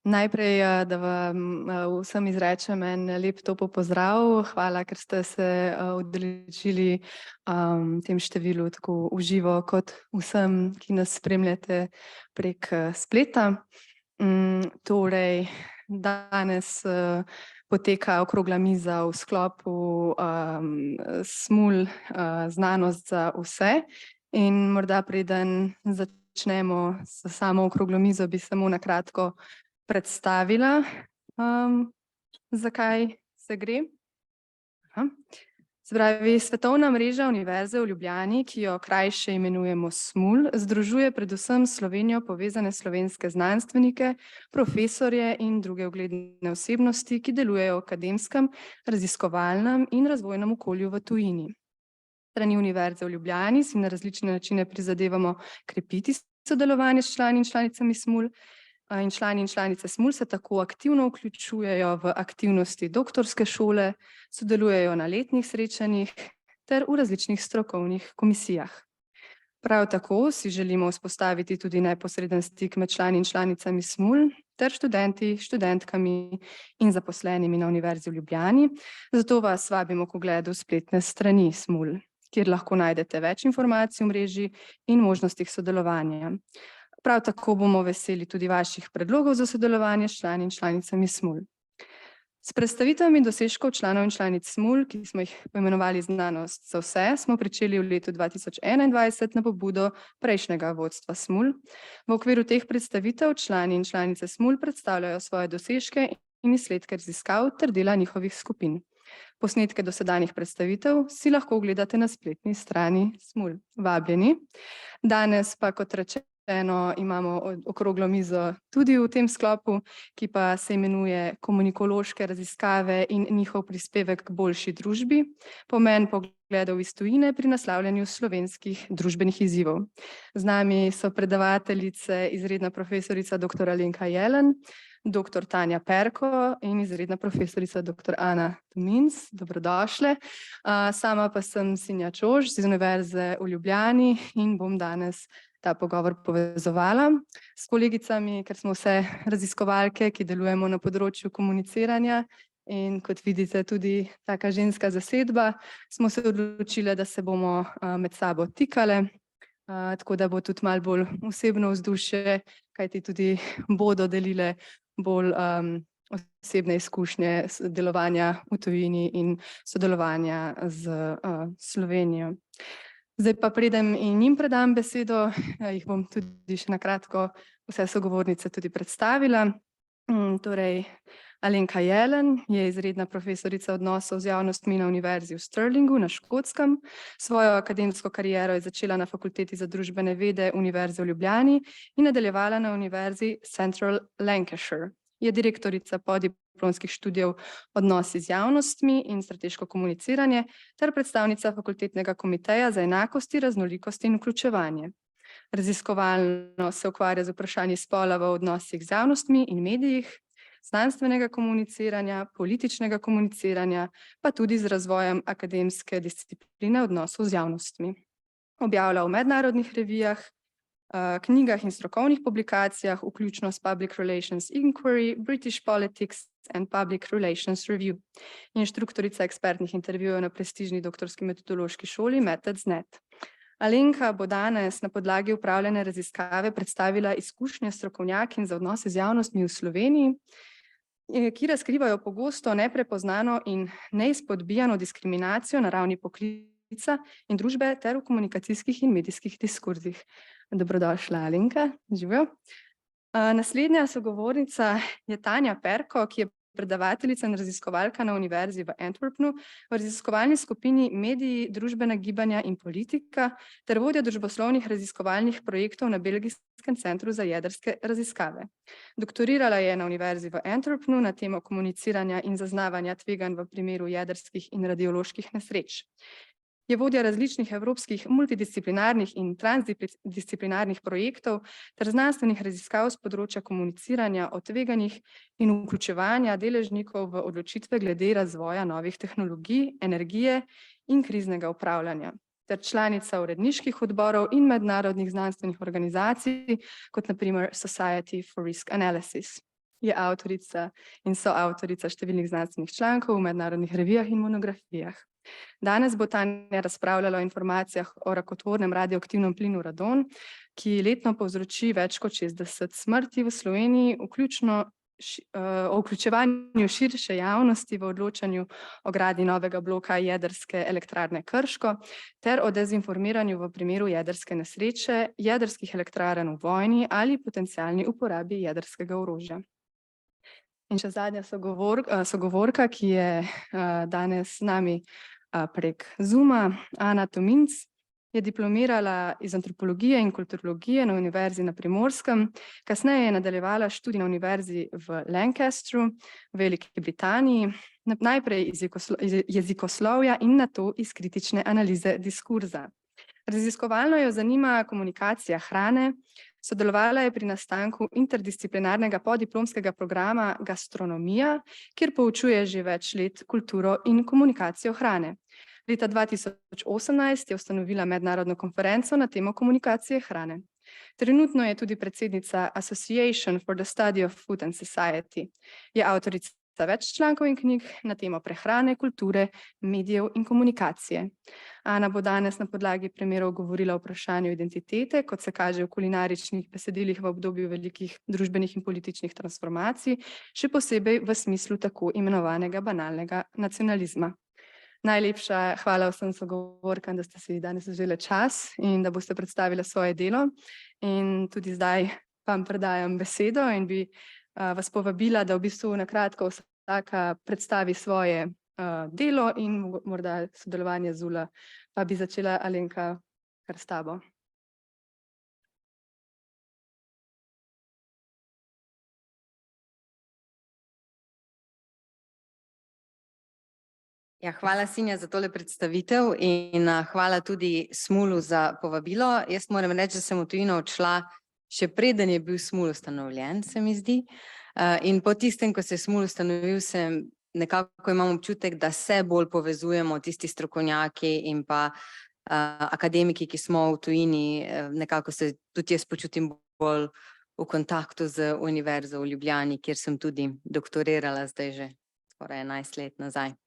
Najprej, da vam vsem izrečem en lep topel pozdrav. Hvala, ker ste se udeležili tem številu tako v živo kot vsem, ki nas spremljate prek spleta. Torej, danes poteka okrogla miza v sklopu SMUL, znanost za vse. In morda preden začnemo s samo okroglo mizo, bi samo na kratko predstavila, zakaj se gre. Se pravi, Svetovna mreža Univerze v Ljubljani, ki jo krajše imenujemo SMUL, združuje predvsem s Slovenijo povezane slovenske znanstvenike, profesorje in druge ugledne osebnosti, ki delujejo v akademskem, raziskovalnem in razvojnem okolju v tujini. Strani Univerze v Ljubljani si na različne načine prizadevamo krepiti sodelovanje s člani in članicami SMUL, in člani in članice SMUL se tako aktivno vključujejo v aktivnosti doktorske šole, sodelujejo na letnih srečanjih ter v različnih strokovnih komisijah. Prav tako si želimo vzpostaviti tudi neposreden stik med člani in članicami SMUL ter študenti, študentkami in zaposlenimi na Univerzi v Ljubljani, zato vas vabimo k ogledu spletne strani SMUL, kjer lahko najdete več informacij o mreži in možnostih sodelovanja. Prav tako bomo veseli tudi vaših predlogov za sodelovanje s člani in članicami SMUL. S predstavitvami dosežkov članov in članic SMUL, ki smo jih poimenovali Znanost za vse, smo pričeli v letu 2021 na pobudo prejšnjega vodstva SMUL. V okviru teh predstavitev člani in članice SMUL predstavljajo svoje dosežke in izsledke raziskav ter dela njihovih skupin. Posnetke dosedanjih predstavitev si lahko ogledate na spletni strani SMUL. Vabljeni. Danes pa, kot rečeno, imamo okroglo mizo tudi v tem sklopu, ki pa se imenuje Komunikološke raziskave in njihov prispevek k boljši družbi, pomen pogledov iz tujine pri naslavljanju slovenskih družbenih izzivov. Z nami so predavateljice izredna profesorica dr. Alenka Jelen, dr. Tanja Perko in izredna profesorica dr. Ana Tominc. Dobrodošle. Sama pa sem Sinja Čož iz Univerze v Ljubljani in bom danes ta pogovor povezovala s kolegicami, ker smo vse raziskovalke, ki delujemo na področju komuniciranja in kot vidite tudi taka ženska zasedba, smo se odločile, da se bomo med sabo tikale, tako da bo tudi malo bolj osebno vzdušje, kajti tudi bodo delile bolj osebne izkušnje delovanja v tujini in sodelovanja z Slovenijo. Zdaj pa preden njim predam besedo, jih bom tudi še na kratko vse sogovornice tudi predstavila. Torej, Alenka Jelen je izredna profesorica odnosov z javnostmi na Univerzi v Stirlingu na Škotskem. Svojo akademsko kariero je začela na Fakulteti za družbene vede Univerze v Ljubljani in nadaljevala na Univerzi Central Lancashire. Je direktorica podiplomskih študijev Odnosi z javnostmi in strateško komuniciranje ter predstavnica Fakultetnega komiteja za enakosti, raznolikost in vključevanje. Raziskovalno se ukvarja z vprašanji spola v odnosih z javnostmi in medijih, znanstvenega komuniciranja, političnega komuniciranja, pa tudi z razvojem akademske discipline odnosov z javnostmi. Objavlja v mednarodnih revijah, knjigah in strokovnih publikacijah, vključno s Public Relations Inquiry, British Politics and Public Relations Review. Je inštruktorica ekspertnih intervjujev na prestižni doktorski metodološki šoli Methods.net. Alenka bo danes na podlagi opravljene raziskave predstavila izkušnje strokovnjakinj za odnose z javnostmi v Sloveniji, ki razkrivajo pogosto neprepoznano in neizpodbijano diskriminacijo na ravni poklica in družbe ter v komunikacijskih in medijskih diskurzih. Dobrodošla, Alenka. Živjo. Naslednja sogovornica je Tanja Perko, ki je predavateljica in raziskovalka na Univerzi v Antwerpnu v raziskovalni skupini Mediji, družbena gibanja in politika ter vodja družboslovnih raziskovalnih projektov na Belgijskem centru za jedrske raziskave. Doktorirala je na Univerzi v Antwerpnu na temo komuniciranja in zaznavanja tveganj v primeru jedrskih in radioloških nesreč. Je vodja različnih evropskih multidisciplinarnih in transdisciplinarnih projektov ter znanstvenih raziskav z področja komuniciranja o tveganjih in vključevanja deležnikov v odločitve glede razvoja novih tehnologij, energije in kriznega upravljanja, ter članica uredniških odborov in mednarodnih znanstvenih organizacij, kot na primer Society for Risk Analysis. Je avtorica in soavtorica številnih znanstvenih člankov v mednarodnih revijah in monografijah. Danes bo Tanja razpravljala o informacijah o rakotvornem radioaktivnem plinu radon, ki letno povzroči več kot 60 smrti v Sloveniji, vključno o vključevanju širše javnosti v odločanju o gradnji novega bloka jedrske elektrarne Krško ter o dezinformiranju v primeru jedrske nesreče, jedrskih elektrarn v vojni ali potencialni uporabi jedrskega orožja. In še zadnja sogovorka, ki je danes z nami prek Zooma, Ana Tominc, je diplomirala iz antropologije in kulturologije na Univerzi na Primorskem, kasneje je nadaljevala študij na Univerzi v Lancastru v Veliki Britaniji, najprej iz jezikoslovja in nato iz kritične analize diskurza. Raziskovalno jo zanima komunikacija hrane, sodelovala je pri nastanku interdisciplinarnega podiplomskega programa Gastronomija, kjer poučuje že več let kulturo in komunikacijo hrane. Leta 2018 je ustanovila mednarodno konferenco na temo komunikacije hrane. Trenutno je tudi predsednica Association for the Study of Food and Society. Je avtorica več člankov in knjig na temo prehrane, kulture, medijev in komunikacije. Ana bo danes na podlagi primerov govorila o vprašanju identitete, kot se kaže v kulinaričnih besedilih v obdobju velikih družbenih in političnih transformacij, še posebej v smislu tako imenovanega banalnega nacionalizma. Najlepša hvala vsem sogovorkam, da ste si danes vzeli čas in da boste predstavili svoje delo. In tudi zdaj vam predajam besedo in bi vas povabila, da v bistvu na kratko vsaka predstavi svoje delo in morda sodelovanje z Zula. Pa bi začela Alenka kar s tabo. Ja, hvala Sinja za tole predstavitev in hvala tudi Smulu za povabilo. Jaz moram reči, da sem v tujino odšla še preden je bil Smul ustanovljen, se mi zdi. In po tistem, ko se je Smul ustanovil, sem nekako imam občutek, da se bolj povezujemo tisti strokovnjaki in pa akademiki, ki smo v tujini, nekako se tudi jaz počutim bolj v kontaktu z Univerzo v Ljubljani, kjer sem tudi doktorirala zdaj že skoraj 11 let nazaj.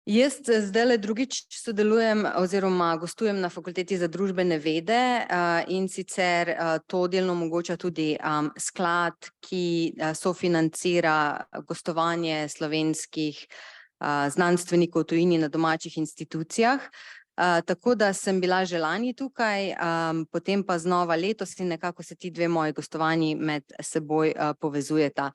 Jaz zdajle drugič sodelujem oziroma gostujem na Fakulteti za družbene vede in sicer to delno omogoča tudi sklad, ki sofinancira gostovanje slovenskih znanstvenikov v tujini na domačih institucijah. Tako da sem bila že lani tukaj, potem pa znova letos in nekako se ti dve moji gostovanji med seboj povezujeta.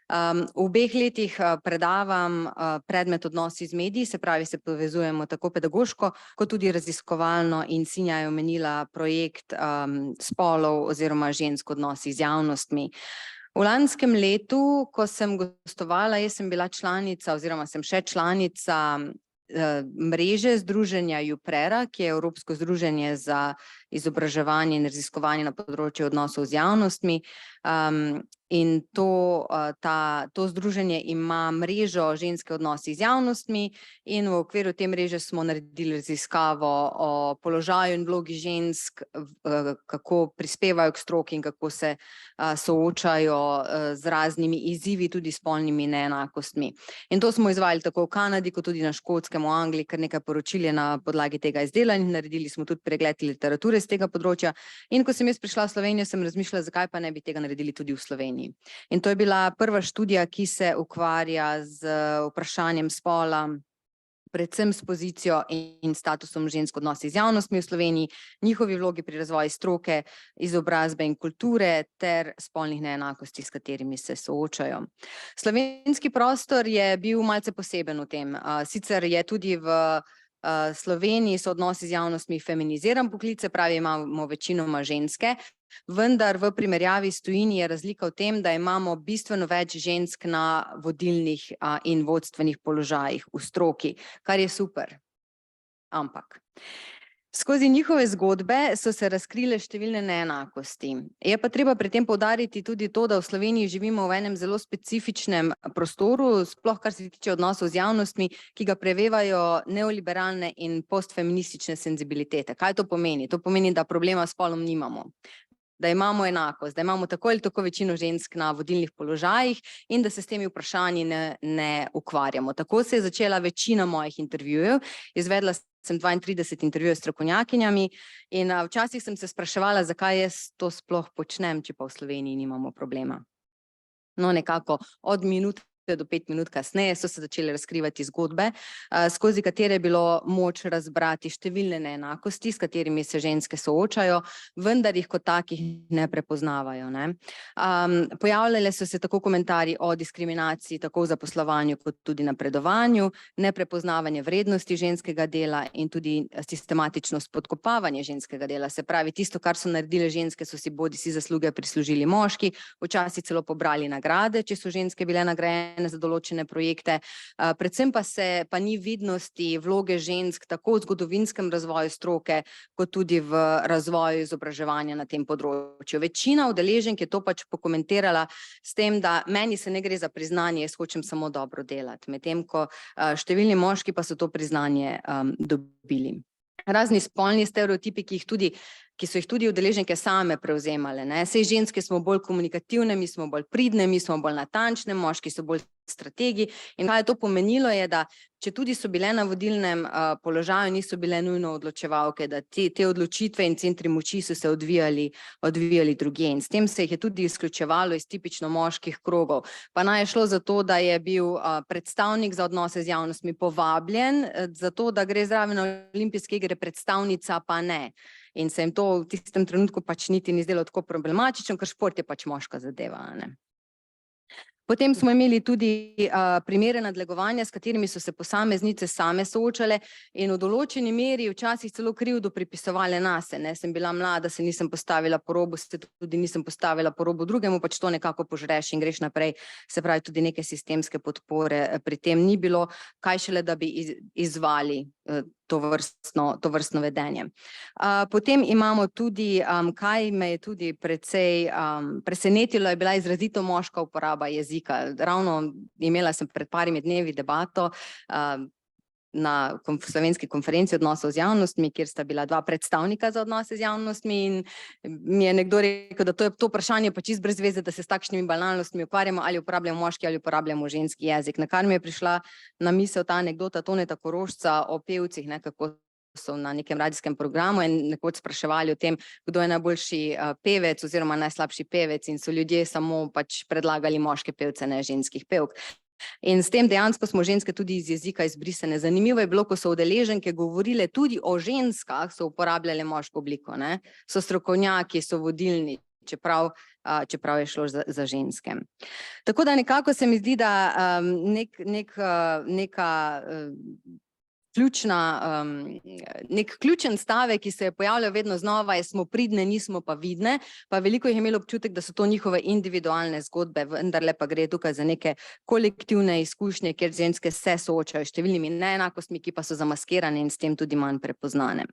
V obeh letih predavam predmet odnosi z mediji, se pravi se povezujemo tako pedagoško kot tudi raziskovalno in Sinja je omenila projekt spolov oziroma žensk odnosi z javnostmi. V lanskem letu, ko sem gostovala, jaz sem bila članica oziroma sem še članica mreže združenja Juprera, ki je Evropsko združenje za izobraževanje in raziskovanje na področju odnosov z javnostmi. In to združenje ima mrežo ženske odnosi z javnostmi in v okviru te mreže smo naredili raziskavo o položaju in vlogi žensk, kako prispevajo k stroki in kako se soočajo z raznimi izzivi, tudi spolnimi neenakostmi. In to smo izvajali tako v Kanadi, kot tudi na Škotskem, v Angliji, kar nekaj poročil je na podlagi tega izdelali, naredili smo tudi pregled literature z tega področja. In ko sem jaz prišla v Slovenijo, sem razmišljala, zakaj pa ne bi tega naredili tudi v Sloveniji. In to je bila prva študija, ki se ukvarja z vprašanjem spola, predvsem s pozicijo in statusom žensk odnosi z javnostmi v Sloveniji, njihovi vlogi pri razvoju stroke, izobrazbe in kulture ter spolnih neenakosti, s katerimi se soočajo. Slovenski prostor je bil malce poseben v tem. Sicer je tudi v Sloveniji so odnosi z javnostmi feminiziran poklic, se pravi imamo večinoma ženske, vendar v primerjavi s tujini je razlika v tem, da imamo bistveno več žensk na vodilnih in vodstvenih položajih v stroki, kar je super. Ampak skozi njihove zgodbe so se razkrile številne neenakosti. Je pa treba pri tem poudariti tudi to, da v Sloveniji živimo v enem zelo specifičnem prostoru, sploh kar se tiče odnosov z javnostmi, ki ga prevevajo neoliberalne in postfeministične senzibilitete. Kaj to pomeni? To pomeni, da problema s spolom nimamo. da imamo enakost, da imamo tako ali tako večino žensk na vodilnih položajih in da se s temi vprašanji ne ukvarjamo. Tako se je začela večina mojih intervjujev. Izvedla sem 32 intervjujev s strokovnjakinjami in včasih sem se spraševala, zakaj jaz to sploh počnem, če pa v Sloveniji nimamo problema. No, nekako od minute do 5 minut kasneje so se začele razkrivati zgodbe, skozi katere je bilo moč razbrati številne neenakosti, s katerimi se ženske soočajo, vendar jih kot takih ne prepoznavajo, ne. Pojavljale so se tako komentarji o diskriminaciji, tako v zaposlovanju kot tudi napredovanju, neprepoznavanje vrednosti ženskega dela in tudi sistematično spodkopavanje ženskega dela. Se pravi, tisto, kar so naredile ženske, so si bodisi zasluge prislužili moški, včasih celo pobrali nagrade, če so ženske bile nagrajene za določene projekte, predvsem pa ni vidnosti vloge žensk tako v zgodovinskem razvoju stroke, kot tudi v razvoju izobraževanja na tem področju. Večina udeleženk je to pač pokomentirala s tem, da meni se ne gre za priznanje, jaz hočem samo dobro delati, medtem ko številni moški pa so to priznanje dobili. Razni spolni stereotipi, ki so jih tudi udeleženke same prevzemale, ne. Saj ženske smo bolj komunikativne, mi smo bolj pridne, mi smo bolj natančne, moški so bolj strategi. In kaj je to pomenilo je, da četudi so bile na vodilnem položaju, niso bile nujno odločevalke, da te odločitve in centri moči so se odvijali drugje. In s tem se jih je tudi izključevalo iz tipično moških krogov. Pa naj je šlo za to, da je bil predstavnik za odnose z javnostmi povabljen, zato da gre zraven na olimpijske igre, predstavnica pa ne. In se jim to v tistem trenutku pač niti ni zdelo tako problematično, ker šport je pač moška zadeva, ne. Potem smo imeli tudi primere nadlegovanja, s katerimi so se posameznice same soočale in v določeni meri včasih celo krivdo pripisovale nase, ne. Sem bila mlada, se nisem postavila po robu, se tudi nisem postavila po robu drugemu, pač to nekako požreš in greš naprej. Se pravi, tudi neke sistemske podpore pri tem ni bilo, kaj šele, da bi izzvali tovrstno vedenje. Potem imamo tudi, kaj me je tudi precej presenetilo, je bila izrazito moška uporaba jezika. Ravno imela sem pred parimi dnevi debato na slovenski konferenci odnosov z javnostmi, kjer sta bila dva predstavnika za odnose z javnostmi in mi je nekdo rekel, da to vprašanje pa čisto brez veze, da se s takšnimi banalnostmi ukvarjamo, ali uporabljamo moški ali uporabljamo ženski jezik. Na kar mi je prišla na misel ta anekdota Toneta Korošca o pevcih, ne, kako so na nekem radijskem programu in nekoč spraševali o tem, kdo je najboljši pevec oziroma najslabši pevec in so ljudje samo pač predlagali moške pevce, ne ženskih pevk. In s tem dejansko smo ženske tudi iz jezika izbrisane. Zanimivo je bilo, ko so udeleženke govorile tudi o ženskah, so uporabljale moško obliko, ne. So strokovnjaki, so vodilni, čeprav je šlo za ženske. Tako da nekako se mi zdi, da nek ključen stavek, ki se je pojavljal vedno znova, je smo pridne, nismo pa vidne, pa veliko jih je imelo občutek, da so to njihove individualne zgodbe, vendarle pa gre tukaj za neke kolektivne izkušnje, kjer ženske se soočajo s številnimi neenakostmi, ki pa so zamaskirane in s tem tudi manj prepoznane.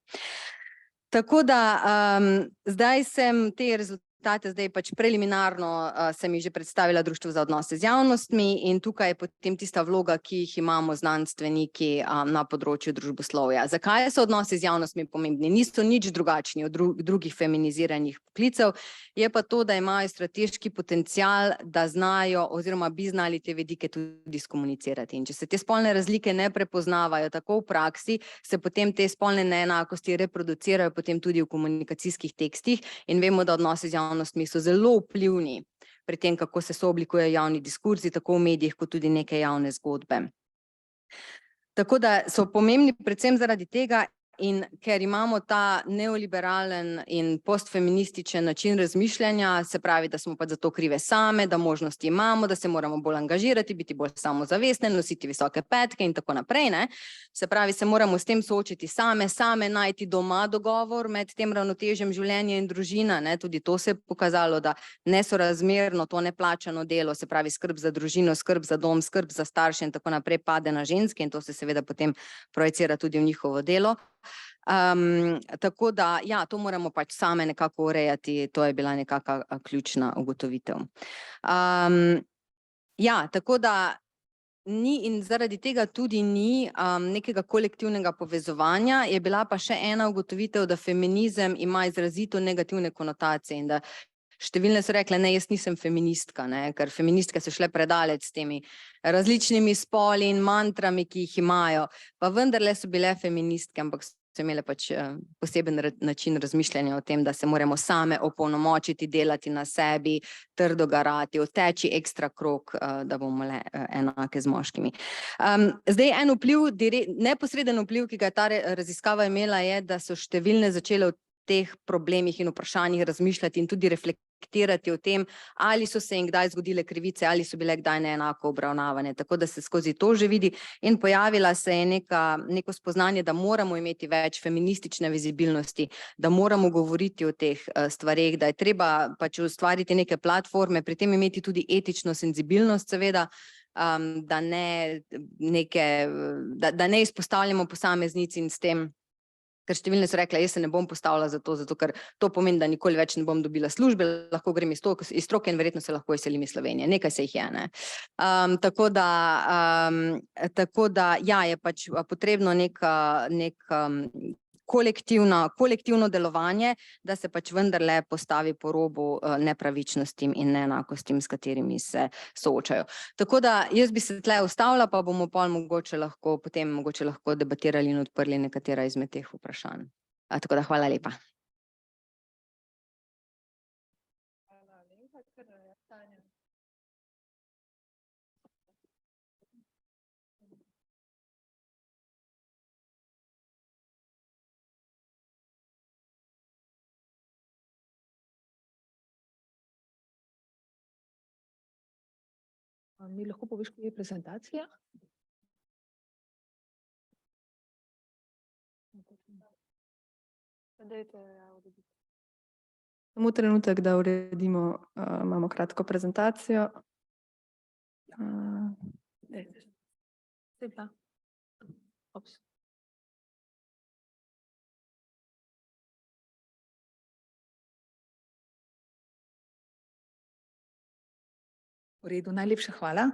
Tako da zdaj sem te rezultate zdaj pač preliminarno sem jih že predstavila Društvu za odnose z javnostmi in tukaj je potem tista vloga, ki jih imamo znanstveniki na področju družboslovja. Zakaj so odnosi z javnostmi pomembni? Niso nič drugačni od drugih feminiziranih poklicev, je pa to, da imajo strateški potencial, da znajo oziroma bi znali te vidike tudi skomunicirati. In če se te spolne razlike ne prepoznavajo tako v praksi, se potem te spolne neenakosti reproducirajo potem tudi v komunikacijskih tekstih in vemo, da odnosi z javnostmi so zelo vplivni pri tem, kako se sooblikujejo javni diskurzi, tako v medijih, kot tudi neke javne zgodbe. Tako da so pomembni predvsem zaradi tega in ker imamo ta neoliberalen in postfeminističen način razmišljanja, se pravi, da smo pa za to krive same, da možnosti imamo, da se moramo bolj angažirati, biti bolj samozavestne, nositi visoke petke in tako naprej, ne. Se pravi, se moramo s tem soočiti same najti doma dogovor med tem ravnotežjem življenja in družina, ne. Tudi to se je pokazalo, da nesorazmerno to neplačano delo, se pravi skrb za družino, skrb za dom, skrb za starše in tako naprej pade na ženske in to se seveda potem projicira tudi v njihovo delo. Tako da, ja, to moramo pač same nekako urejati, to je bila nekaka ključna ugotovitev. Ja, tako da Ni in zaradi tega tudi ni nekega kolektivnega povezovanja, je bila pa še ena ugotovitev, da feminizem ima izrazito negativne konotacije in da številne so rekle, ne, jaz nisem feministka, ne, ker feministke so šle predaleč s temi različnimi spoli in mantrami, ki jih imajo, pa vendarle so bile feministke, ampak so imele pač poseben način razmišljanja o tem, da se moramo same opolnomočiti, delati na sebi, trdo garati, oteči ekstra krog, da bomo le enake z moškimi. Zdaj en vpliv, neposreden vpliv, ki ga je ta raziskava imela, je, da so številne začele o teh problemih in vprašanjih razmišljati in tudi reflektirati o tem, ali so se jim kdaj zgodile krivice, ali so bile kdaj neenako obravnavane, tako da se skozi to že vidi in pojavila se je neko spoznanje, da moramo imeti več feministične vizibilnosti, da moramo govoriti o teh stvareh, da je treba pač ustvariti neke platforme, pri tem imeti tudi etično senzibilnost seveda, da ne izpostavljamo posameznic in s tem, ker številne so rekle, jaz se ne bom postavila zato, ker to pomeni, da nikoli več ne bom dobila službe, lahko grem iz stroke in verjetno se lahko izselim iz Slovenije. Nekaj se jih je, ne. Tako da ja, je pač potrebno kolektivno delovanje, da se pač vendarle postavi po robu nepravičnostim in neenakostim, s katerimi se soočajo. Tako da jaz bi se tle ustavila, pa bomo pol mogoče lahko debatirali in odprli nekatera izmed teh vprašanj. Tako da hvala lepa. Mi lahko poveš, kaj je prezentacija? Samo trenutek, da uredimo, imamo kratko prezentacijo. V redu, najlepša hvala.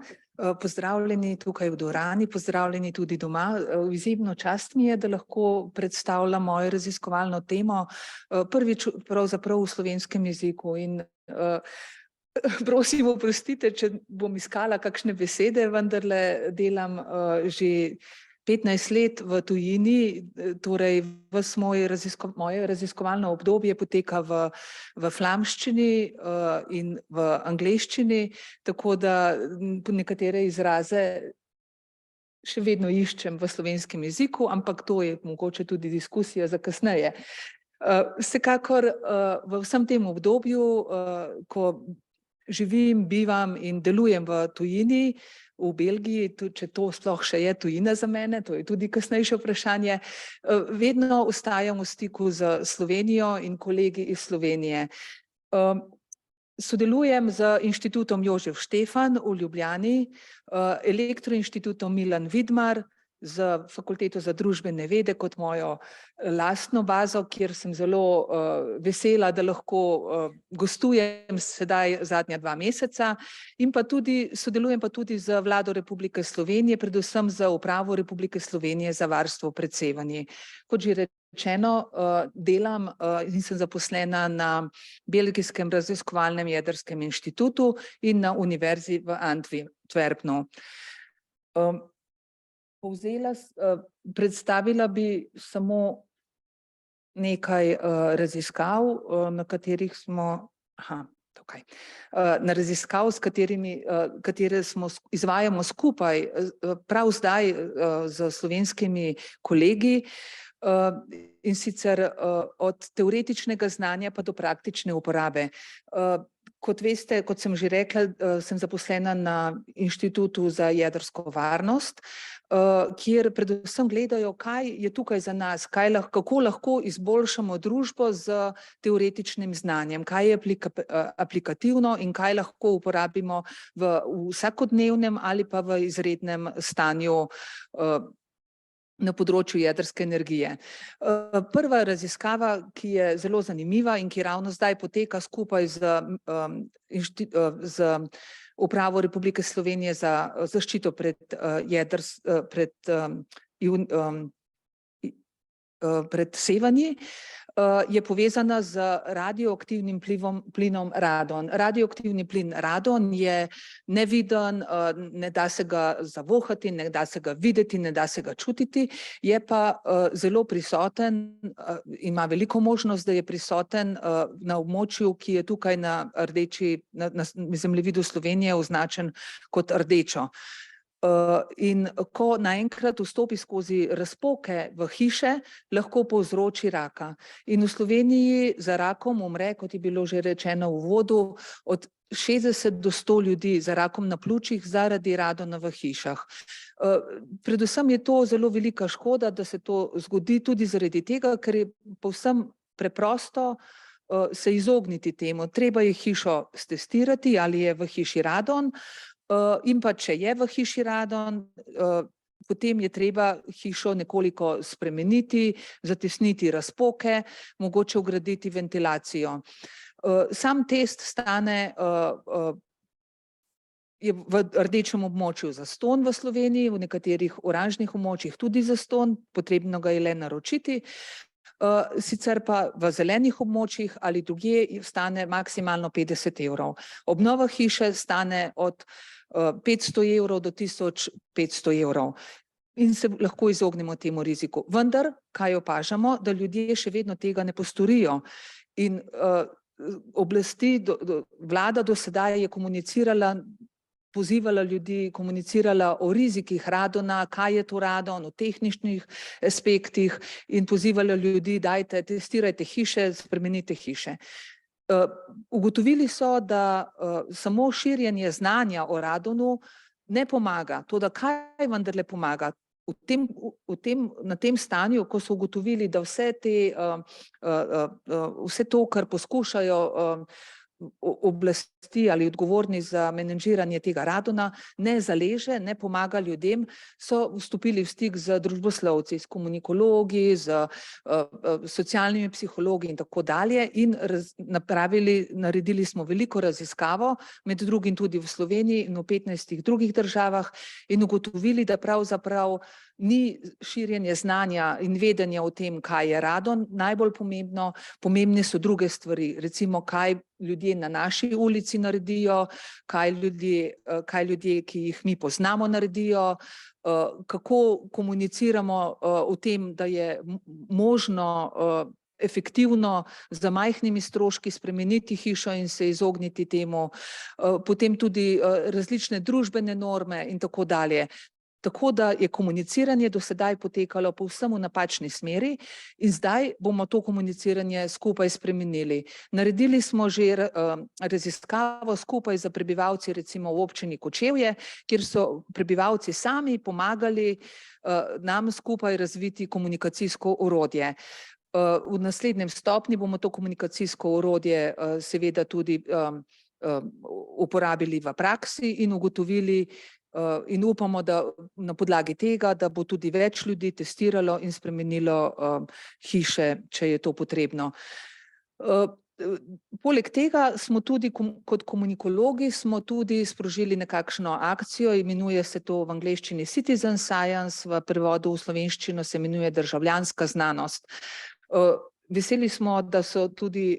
Pozdravljeni tukaj v dvorani, pozdravljeni tudi doma. Izjemno čast mi je, da lahko predstavljam mojo raziskovalno temo, prvič pravzaprav v slovenskem jeziku in prosim, oprostite, če bom iskala kakšne besede, vendarle delam že 15 let v tujini, torej moje raziskovalno obdobje poteka v flamščini in v angleščini, tako da nekatere izraze še vedno iščem v slovenskem jeziku, ampak to je mogoče tudi diskusija za kasneje. Vsekakor v vsem tem obdobju, ko živim, bivam in delujem v tujini, v Belgiji, tudi če to sploh še je tujina za mene, to je tudi kasnejše vprašanje, vedno ostajam v stiku z Slovenijo in kolegi iz Slovenije. Sodelujem z Inštitutom Jožef Štefan v Ljubljani, Elektroinštitutom Milan Vidmar, z Fakulteto za družbene vede kot mojo lastno bazo, kjer sem zelo vesela, da lahko gostujem sedaj zadnja 2 meseca, in pa tudi sodelujem pa tudi z Vlado Republike Slovenije, predvsem z Upravo Republike Slovenije za varstvo pred sevanji. Kot že rečeno, delam in sem zaposlena na Belgijskem raziskovalnem jedrskem inštitutu in na Univerzi v Antwerpnu. Predstavila bi samo nekaj raziskav, na katerih smo, na raziskav, katere izvajamo skupaj prav zdaj z slovenskimi kolegi, in sicer od teoretičnega znanja pa do praktične uporabe. Kot veste, kot sem že rekla, sem zaposlena na Inštitutu za jedrsko varnost, kjer predvsem gledajo, kaj je tukaj za nas, kako lahko izboljšamo družbo z teoretičnim znanjem, kaj je aplikativno in kaj lahko uporabimo v vsakodnevnem ali pa v izrednem stanju na področju jedrske energije. Prva raziskava, ki je zelo zanimiva in ki ravno zdaj poteka skupaj z Upravo Republike Slovenije za zaščito pred sevanji, je povezana z radioaktivnim plinom radon. Radioaktivni plin radon je neviden, ne da se ga zavohati, ne da se ga videti, ne da se ga čutiti, je pa zelo prisoten, ima veliko možnost, da je prisoten na območju, ki je tukaj na zemljevidu Slovenije označen kot rdečo. In ko naenkrat vstopi skozi razpoke v hiše, lahko povzroči raka. In v Sloveniji za rakom umre, kot je bilo že rečeno v uvodu, od 60 do 100 ljudi za rakom na pljučih zaradi radona v hišah. Predvsem je to zelo velika škoda, da se to zgodi tudi zaradi tega, ker je povsem preprosto se izogniti temu. Treba je hišo stestirati, ali je v hiši radon, in pa če je v hiši radon, potem je treba hišo nekoliko spremeniti, zatesniti razpoke, mogoče vgraditi ventilacijo. Sam test stane, je v rdečem območju zastonj v Sloveniji, v nekaterih oranžnih območjih tudi zastonj, potrebno ga je le naročiti. Sicer pa v zelenih območjih ali drugje stane maksimalno 50 evrov. Obnova hiše stane od 500 evrov do 1500 evrov. In se lahko izognemo temu riziku. Vendar, kaj opažamo, da ljudje še vedno tega ne postorijo. In oblasti, vlada do sedaj je komunicirala, pozivala ljudi, komunicirala o rizikih radona, kaj je to radon, o tehničnih aspektih in pozivala ljudi, dajte, testirajte hiše, spremenite hiše. Ugotovili so, da samo širjenje znanja o radonu ne pomaga. Toda kaj vendarle pomaga? Na tem stanju, ko so ugotovili, da vse to, kar poskušajo oblasti ali odgovorni za menedžiranje tega radona, ne zaleže, ne pomaga ljudem, so vstopili v stik z družboslovci, s komunikologi, z socialnimi psihologi in tako dalje in naredili smo veliko raziskavo, med drugim tudi v Sloveniji in v 15 drugih državah in ugotovili, da pravzaprav ni širjenje znanja in vedenja o tem, kaj je radon najbolj pomembno, pomembne so druge stvari, recimo kaj ljudje na naši ulici naredijo, kaj ljudje, ki jih mi poznamo, naredijo, kako komuniciramo o tem, da je možno efektivno z majhnimi stroški spremeniti hišo in se izogniti temu, potem tudi različne družbene norme in tako dalje. Tako da je komuniciranje do sedaj potekalo povsem v napačni smeri in zdaj bomo to komuniciranje skupaj spremenili. Naredili smo že raziskavo skupaj z prebivalci recimo v občini Kočevje, kjer so prebivalci sami pomagali nam skupaj razviti komunikacijsko orodje. V naslednjem stopnji bomo to komunikacijsko orodje seveda tudi uporabili v praksi in ugotovili in upamo, da na podlagi tega, da bo tudi več ljudi testiralo in spremenilo hiše, če je to potrebno. Poleg tega smo tudi kot komunikologi smo tudi sprožili nekakšno akcijo, imenuje se to v angleščini Citizen Science, v prevodu v slovenščino se imenuje državljanska znanost. Veseli smo, da so tudi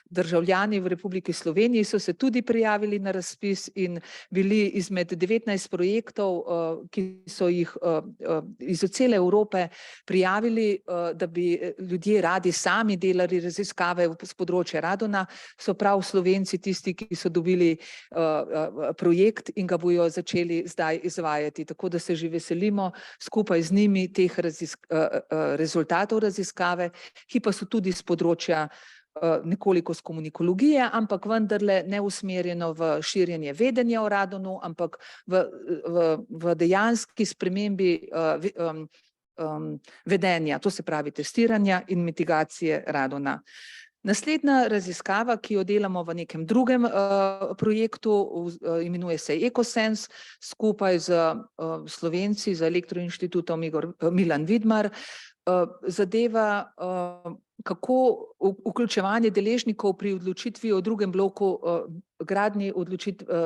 državljani v Republiki Sloveniji so se tudi prijavili na razpis in bili izmed 19 projektov, ki so jih iz cele Evrope prijavili, da bi ljudje radi sami delali raziskave z področja radona, so prav Slovenci tisti, ki so dobili projekt in ga bojo začeli zdaj izvajati. Tako da se že veselimo skupaj z njimi teh rezultatov raziskave, ki pa so tudi z področja nekoliko z komunikologije, ampak vendarle ne usmerjeno v širjenje vedenja o radonu, ampak v dejanski spremembi vedenja, to se pravi testiranja in mitigacije radona. Naslednja raziskava, ki jo delamo v nekem drugem projektu, imenuje se EcoSense, skupaj z Slovenci, z Elektroinštitutom Milan Vidmar, zadeva kako vključevanje deležnikov pri odločitvi o drugem bloku gradnji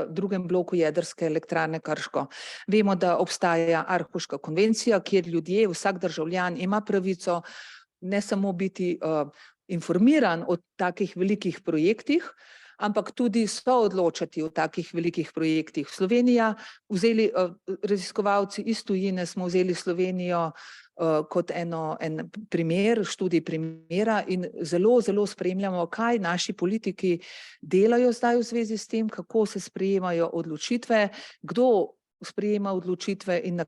drugem bloku jedrske elektrarne Krško. Vemo, da obstaja Aarhuška konvencija, kjer ljudje, vsak državljan ima pravico ne samo biti informiran o takih velikih projektih, ampak tudi soodločati o takih velikih projektih. Raziskovalci iz tujine smo vzeli Slovenijo kot en primer, študij primera in zelo, zelo spremljamo, kaj naši politiki delajo zdaj v zvezi s tem, kako se sprejemajo odločitve, kdo sprejema odločitve in na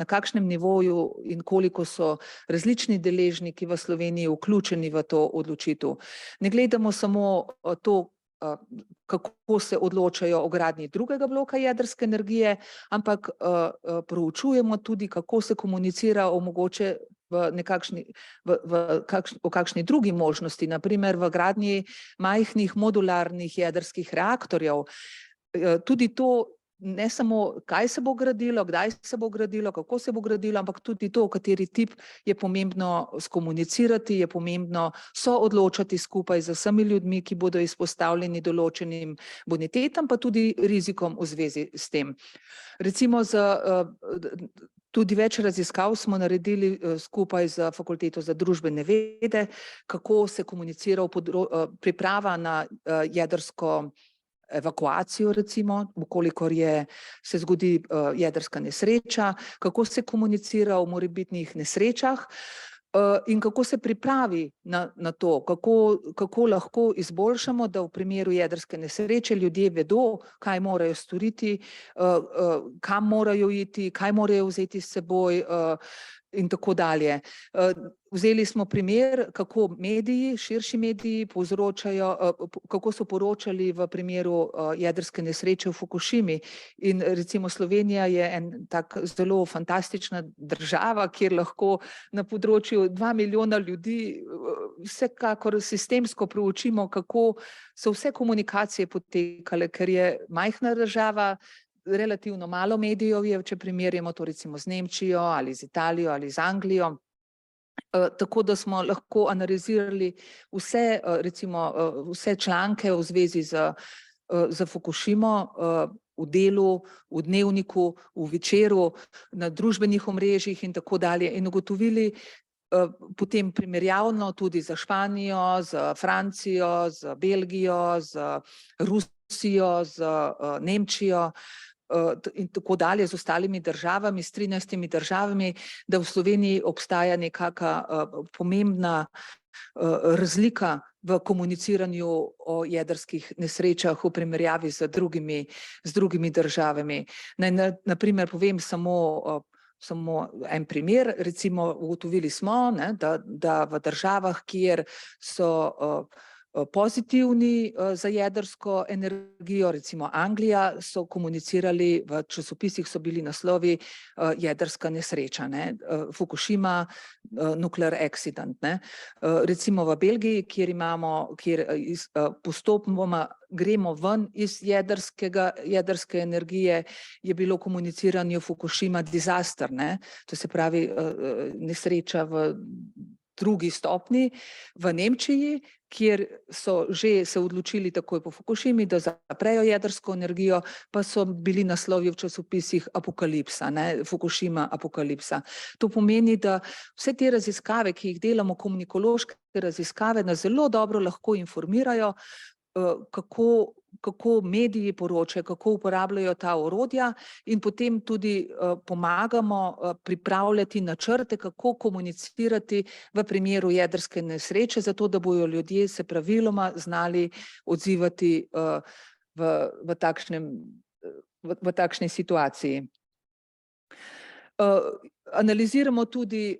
kakšnem nivoju in koliko so različni deležniki v Sloveniji vključeni v to odločitev. Ne gledamo samo to, kako se odločajo o gradnji drugega bloka jedrske energije, ampak proučujemo tudi, kako se komunicira o mogoče o kakšni drugi možnosti, na primer v gradnji majhnih modularnih jedrskih reaktorjev. Tudi to, ne samo kaj se bo gradilo, kdaj se bo gradilo, kako se bo gradilo, ampak tudi to, kateri tip je pomembno skomunicirati, je pomembno soodločati skupaj z vsemi ljudmi, ki bodo izpostavljeni določenim bonitetam, pa tudi rizikom v zvezi s tem. Recimo tudi več raziskav smo naredili skupaj z Fakulteto za družbene vede, kako se komunicira priprava na jedrsko evakuacijo, recimo, ukolikor se zgodi jedrska nesreča, kako se komunicira o morebitnih nesrečah in kako se pripravi na to, kako lahko izboljšamo, da v primeru jedrske nesreče ljudje vedo, kaj morajo storiti, kam morajo iti, kaj morajo vzeti s seboj in tako dalje. Vzeli smo primer, kako mediji, širši mediji kako so poročali v primeru jedrske nesreče v Fukušimi. In recimo Slovenija je en tak zelo fantastična država, kjer lahko na področju 2 milijona ljudi vsekakor sistemsko proučimo, kako so vse komunikacije potekale, ker je majhna država, relativno malo medijev je, če primerjamo to recimo z Nemčijo ali z Italijo ali z Anglijo. Tako da smo lahko analizirali vse članke v zvezi z Fukušimo v Delu, v Dnevniku, v Večeru, na družbenih omrežjih in tako dalje in ugotovili potem primerjavno tudi za Španijo, z Francijo, z Belgijo, z Rusijo, z Nemčijo in tako dalje, z ostalimi državami, s 13 državami, da v Sloveniji obstaja nekaka pomembna razlika v komuniciranju o jedrskih nesrečah v primerjavi z drugimi državami. Na primer povem samo en primer, recimo ugotovili smo, da v državah, kjer so pozitivni za jedrsko energijo, recimo Anglija, so komunicirali, v časopisih so bili naslovi jedrska nesreča, Fukušima, nuclear accident. Recimo v Belgiji, kjer postopoma gremo ven iz jedrske energije, je bilo komuniciranje Fukušima disaster, to se pravi nesreča v drugi stopnji. V Nemčiji, kjer so že se odločili takoj po Fukušimi, da zaprejo jedrsko energijo, pa so bili naslovi v časopisih apokalipsa, Fukušima apokalipsa. To pomeni, da vse te raziskave, ki jih delamo, komunikološke raziskave, nas zelo dobro lahko informirajo, kako mediji poročajo, kako uporabljajo ta orodja in potem tudi pomagamo pripravljati načrte, kako komunicirati v primeru jedrske nesreče, zato da bojo ljudje se praviloma znali odzivati v takšni situaciji. Analiziramo tudi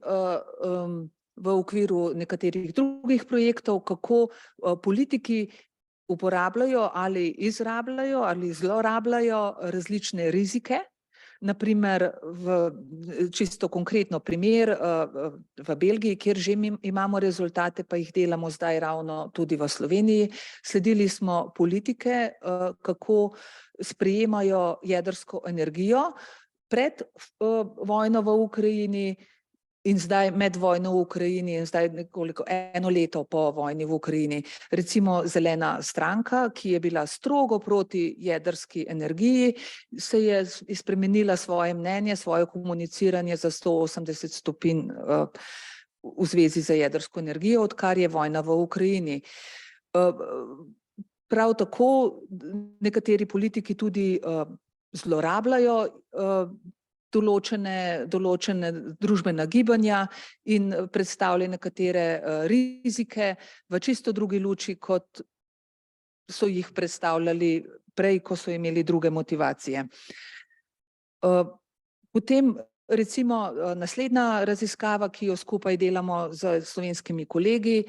v okviru nekaterih drugih projektov, kako politiki uporabljajo ali izrabljajo ali zlorabljajo različne rizike. Naprimer, čisto konkretno primer v Belgiji, kjer že imamo rezultate, pa jih delamo zdaj ravno tudi v Sloveniji. Sledili smo politike, kako sprejemajo jedrsko energijo pred vojno v Ukrajini, in zdaj med vojno v Ukrajini in zdaj nekoliko 1 leto po vojni v Ukrajini. Recimo Zelena stranka, ki je bila strogo proti jedrski energiji, se je spremenila svoje mnenje, svoje komuniciranje za 180 stopinj v zvezi z jedrsko energijo, odkar je vojna v Ukrajini. Prav tako nekateri politiki tudi zlorabljajo določene družbena gibanja in predstavljajo nekatere rizike v čisto drugi luči, kot so jih predstavljali prej, ko so imeli druge motivacije. Potem recimo naslednja raziskava, ki jo skupaj delamo z slovenskimi kolegi,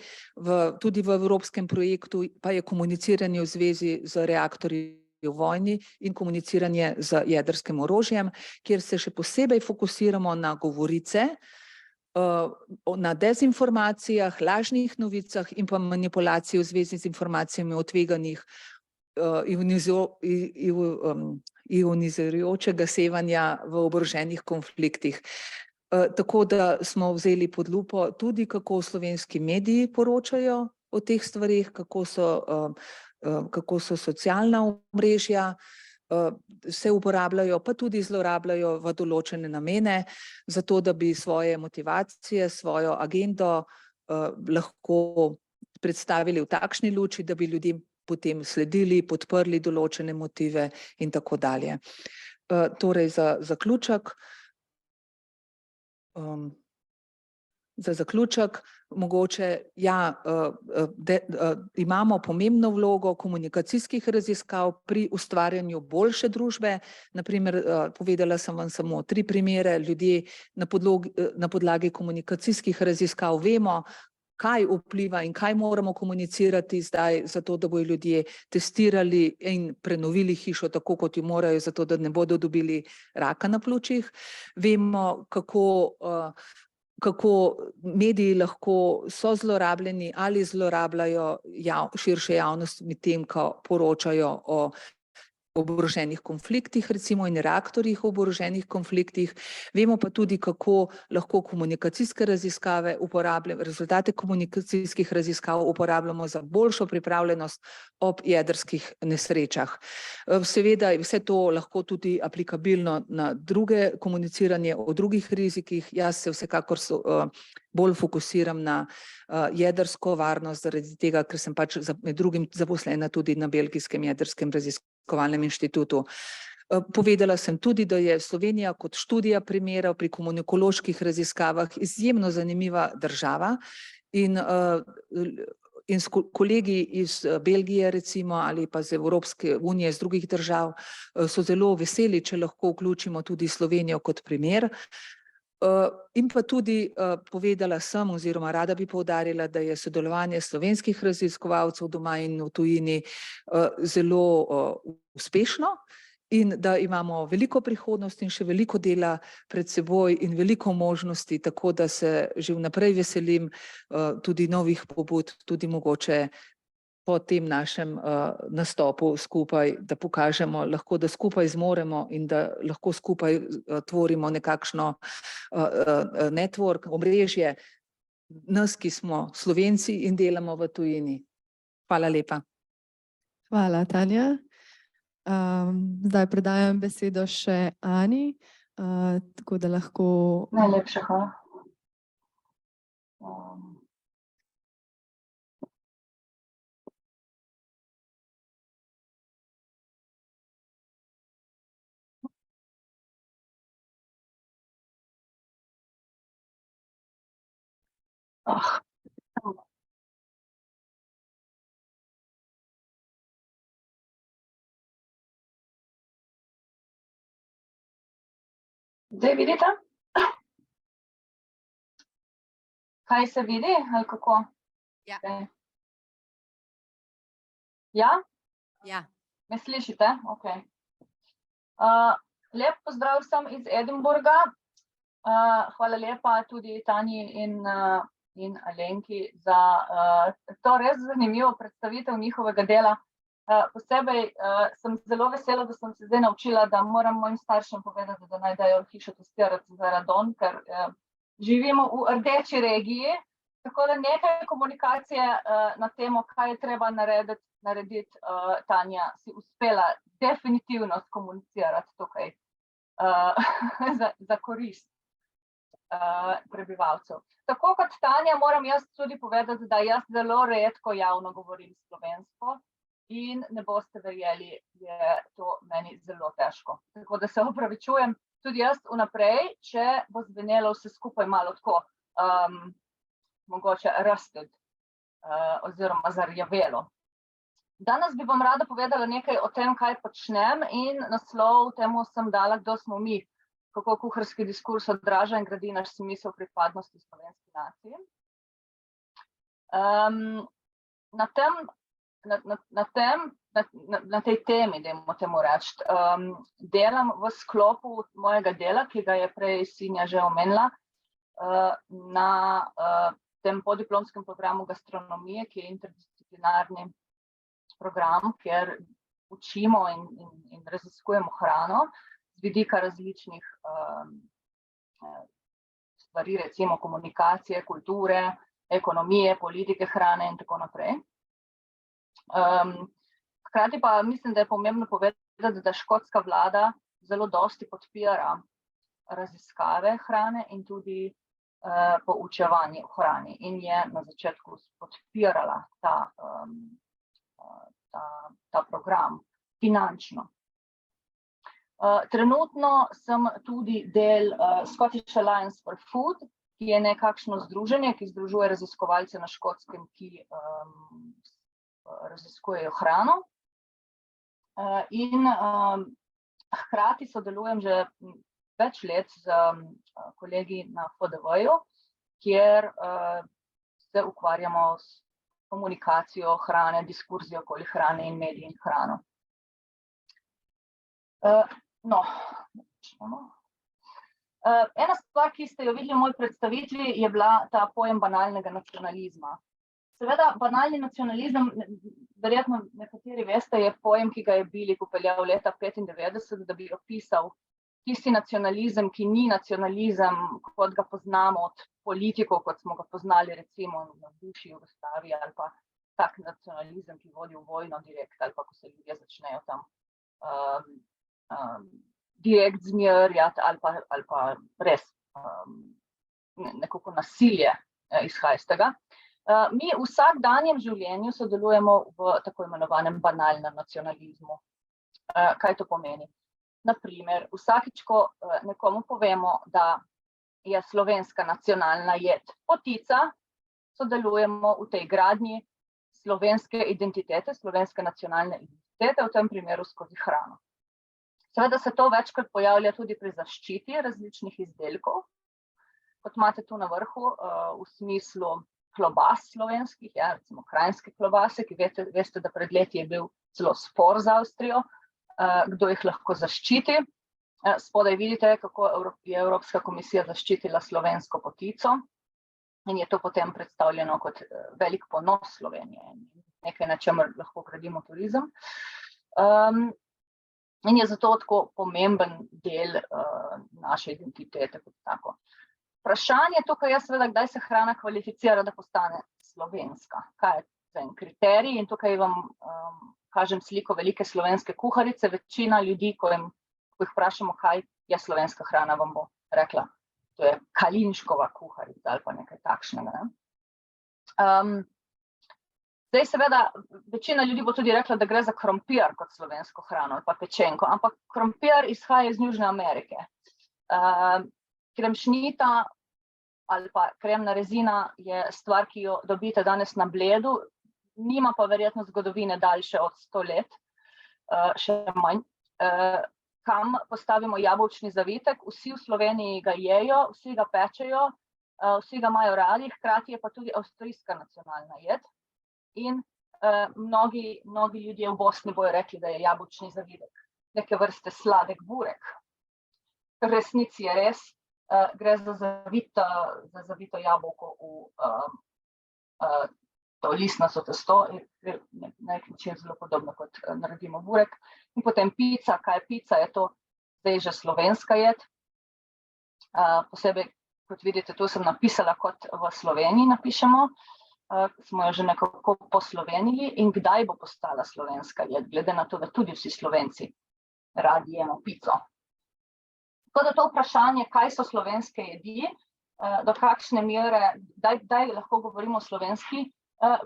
tudi v evropskem projektu, pa je komuniciranje v zvezi z reaktorji v vojni in komuniciranje z jedrskim orožjem, kjer se še posebej fokusiramo na govorice, na dezinformacijah, lažnih novicah in pa manipulaciji v zvezi z informacijami o tveganjih ionizirajočega sevanja v oboroženih konfliktih. Tako da smo vzeli pod lupo tudi, kako slovenski mediji poročajo o teh stvarih, kako so socialna omrežja se uporabljajo, pa tudi zlorabljajo v določene namene, zato da bi svoje motivacije, svojo agendo lahko predstavili v takšni luči, da bi ljudem potem sledili, podprli določene motive in tako dalje. Torej za zaključek, mogoče imamo pomembno vlogo komunikacijskih raziskav pri ustvarjanju boljše družbe. Na primer, povedala sem vam samo 3 primere, ljudje na podlagi komunikacijskih raziskav vemo, kaj vpliva in kaj moramo komunicirati zdaj, zato da bodo ljudje testirali in prenovili hišo tako, kot jo morajo, zato da ne bodo dobili raka na pljučih. Vemo, kako mediji lahko so zlorabljeni ali zlorabljajo širše javnost, medtem ko poročajo o oboroženih konfliktih, recimo in reaktorjih v oboroženih konfliktih. Vemo pa tudi, kako lahko komunikacijske raziskave rezultate komunikacijskih raziskav uporabljamo za boljšo pripravljenost ob jedrskih nesrečah. Seveda je vse to lahko tudi aplikabilno na druge komuniciranje o drugih rizikih. Jaz se vsekakor bolj fokusiram na jedrsko varnost, zaradi tega, ker sem pač med drugim zaposlena tudi na Belgijskem jedrskem raziskovalnem inštitutu. Povedala sem tudi, da je Slovenija kot študija primerov pri komunikoloških raziskavah izjemno zanimiva država in s kolegi iz Belgije recimo ali pa z Evropske unije, iz drugih držav so zelo veseli, če lahko vključimo tudi Slovenijo kot primer. In pa tudi povedala sem oziroma rada bi poudarila, da je sodelovanje slovenskih raziskovalcev doma in v tujini zelo uspešno in da imamo veliko prihodnost in še veliko dela pred seboj in veliko možnosti, tako da se že vnaprej veselim tudi novih pobud, tudi mogoče po tem našem nastopu skupaj, da pokažemo lahko, da skupaj zmoremo in da lahko skupaj tvorimo nekakšno network, omrežje nas, ki smo Slovenci in delamo v tujini. Hvala lepa. Hvala, Tanja. Zdaj predajam besedo še Ani, tako da lahko... Najlepša hvala. Zdaj vidite? Kaj se vidi ali kako? Ja. Ja? Ja. Me slišite? Ok. Lep pozdrav vsem iz Edinburga. Hvala lepa tudi Tanji in Alenki za to res zanimivo predstavitev njihovega dela. Posebej sem zelo vesela, da sem se zdaj naučila, da moram mojim staršem povedati, da naj dajo hišo testirati za radon, ker živimo v rdeči regiji, tako da nekaj komunikacije na temo, kaj je treba narediti, Tanja, si uspela definitivno skomunicirati tukaj za korist prebivalcev. Tako kot Tanja moram jaz tudi povedati, da jaz zelo redko javno govorim slovensko in ne boste verjeli, je to meni zelo težko. Tako da se opravičujem tudi jaz vnaprej, če bo zvenelo vse skupaj malo tako mogoče rusted oziroma zarjavelo. Danes bi vam rada povedala nekaj o tem, kaj počnem, in naslov temu sem dala, kdo smo mi, kako kuharski diskurs odraža in gradi naš smisel pripadnosti slovenski naciji. Na tej temi, dajmo temu reči, delam v sklopu mojega dela, ki ga je prej Sinja že omenila, na tem podiplomskem programu gastronomije, ki je interdisciplinarni program, kjer učimo in raziskujemo hrano z vidika različnih stvari, recimo komunikacije, kulture, ekonomije, politike hrane in tako naprej. Hkrati pa mislim, da je pomembno povedati, da škotska vlada zelo dosti podpira raziskave hrane in tudi poučevanje o hrani in je na začetku podpirala ta program finančno. Trenutno sem tudi del Scottish Alliance for Food, ki je nekakšno združenje, ki združuje raziskovalce na Škotskem, ki raziskujejo hrano. In hkrati sodelujem že več let z kolegi na FDV-ju, kjer se ukvarjamo s komunikacijo hrane, diskurzijo okoli hrane in mediji in hrano. Ena stvar, ki ste jo videli v moji predstavitvi, je bila ta pojem banalnega nacionalizma. Seveda, banalni nacionalizem, verjetno nekateri veste, je pojem, ki ga je Billy popeljal leta 1995, da bi opisal tisti nacionalizem, ki ni nacionalizem, kot ga poznamo od politikov, kot smo ga poznali recimo na bivši Jugoslaviji, ali pa tak nacionalizem, ki vodi v vojno direkt, ali pa ko se ljudje začnejo tam direkt zmerjati, ali pa res nekako nasilje izhaja iz tega. Mi v vsakdanjem življenju sodelujemo v tako imenovanem banalnem nacionalizmu. Kaj to pomeni? Naprimer, vsakič, ko nekomu povemo, da je slovenska nacionalna jed potica, sodelujemo v tej gradnji slovenske identitete, slovenske nacionalne identitete, v tem primeru skozi hrano. Seveda se to večkrat pojavlja tudi pri zaščiti različnih izdelkov, kot imate tu na vrhu, v smislu klobas slovenskih, recimo kranjske klobase, ki veste, da pred leti je bil celo spor z Avstrijo, kdo jih lahko zaščiti. Spodaj vidite, kako je Evropska komisija zaščitila slovensko potico in je to potem predstavljeno kot velik ponos Slovenije, nekaj, na čemer lahko gradimo turizem. In je zato tako pomemben del naše identitete kot tako. Vprašanje tukaj je seveda, kdaj se hrana kvalificira, da postane slovenska. Kaj je en kriterij? In tukaj vam kažem sliko velike slovenske kuharice. Večina ljudi, ko jih vprašamo, kaj je slovenska hrana, vam bo rekla, to je Kalinškova kuharica ali pa nekaj takšnega. Zdaj seveda, večina ljudi bo tudi rekla, da gre za krompir kot slovensko hrano ali pa pečenko, ampak krompir izhaja iz Južne Amerike. Kremšnita ali pa kremna rezina je stvar, ki jo dobite danes na Bledu, nima pa verjetno zgodovine daljše od 100 let, še manj. Kam postavimo jabolčni zavitek, vsi v Sloveniji ga jejo, vsi ga pečejo, vsi ga imajo radi, hkrati je pa tudi avstrijska nacionalna jed. In mnogi ljudje v Bosni bojo rekli, da je jabolčni zavitek neke vrste sladek burek. V resnici je res, gre za zavito jabolko v to listnasto testo, na nek način zelo podobno, kot naredimo burek. In potem pica, kaj je pica, je to zdaj že slovenska jed. Posebej kot vidite, tu sem napisala, kot v Sloveniji napišemo, smo jo že nekako poslovenili in kdaj bo postala slovenska jed, glede na to, da tudi vsi Slovenci radi jemo pico. Tako da to vprašanje, kaj so slovenske jedi, do kakšne mere, kdaj lahko govorimo o slovenski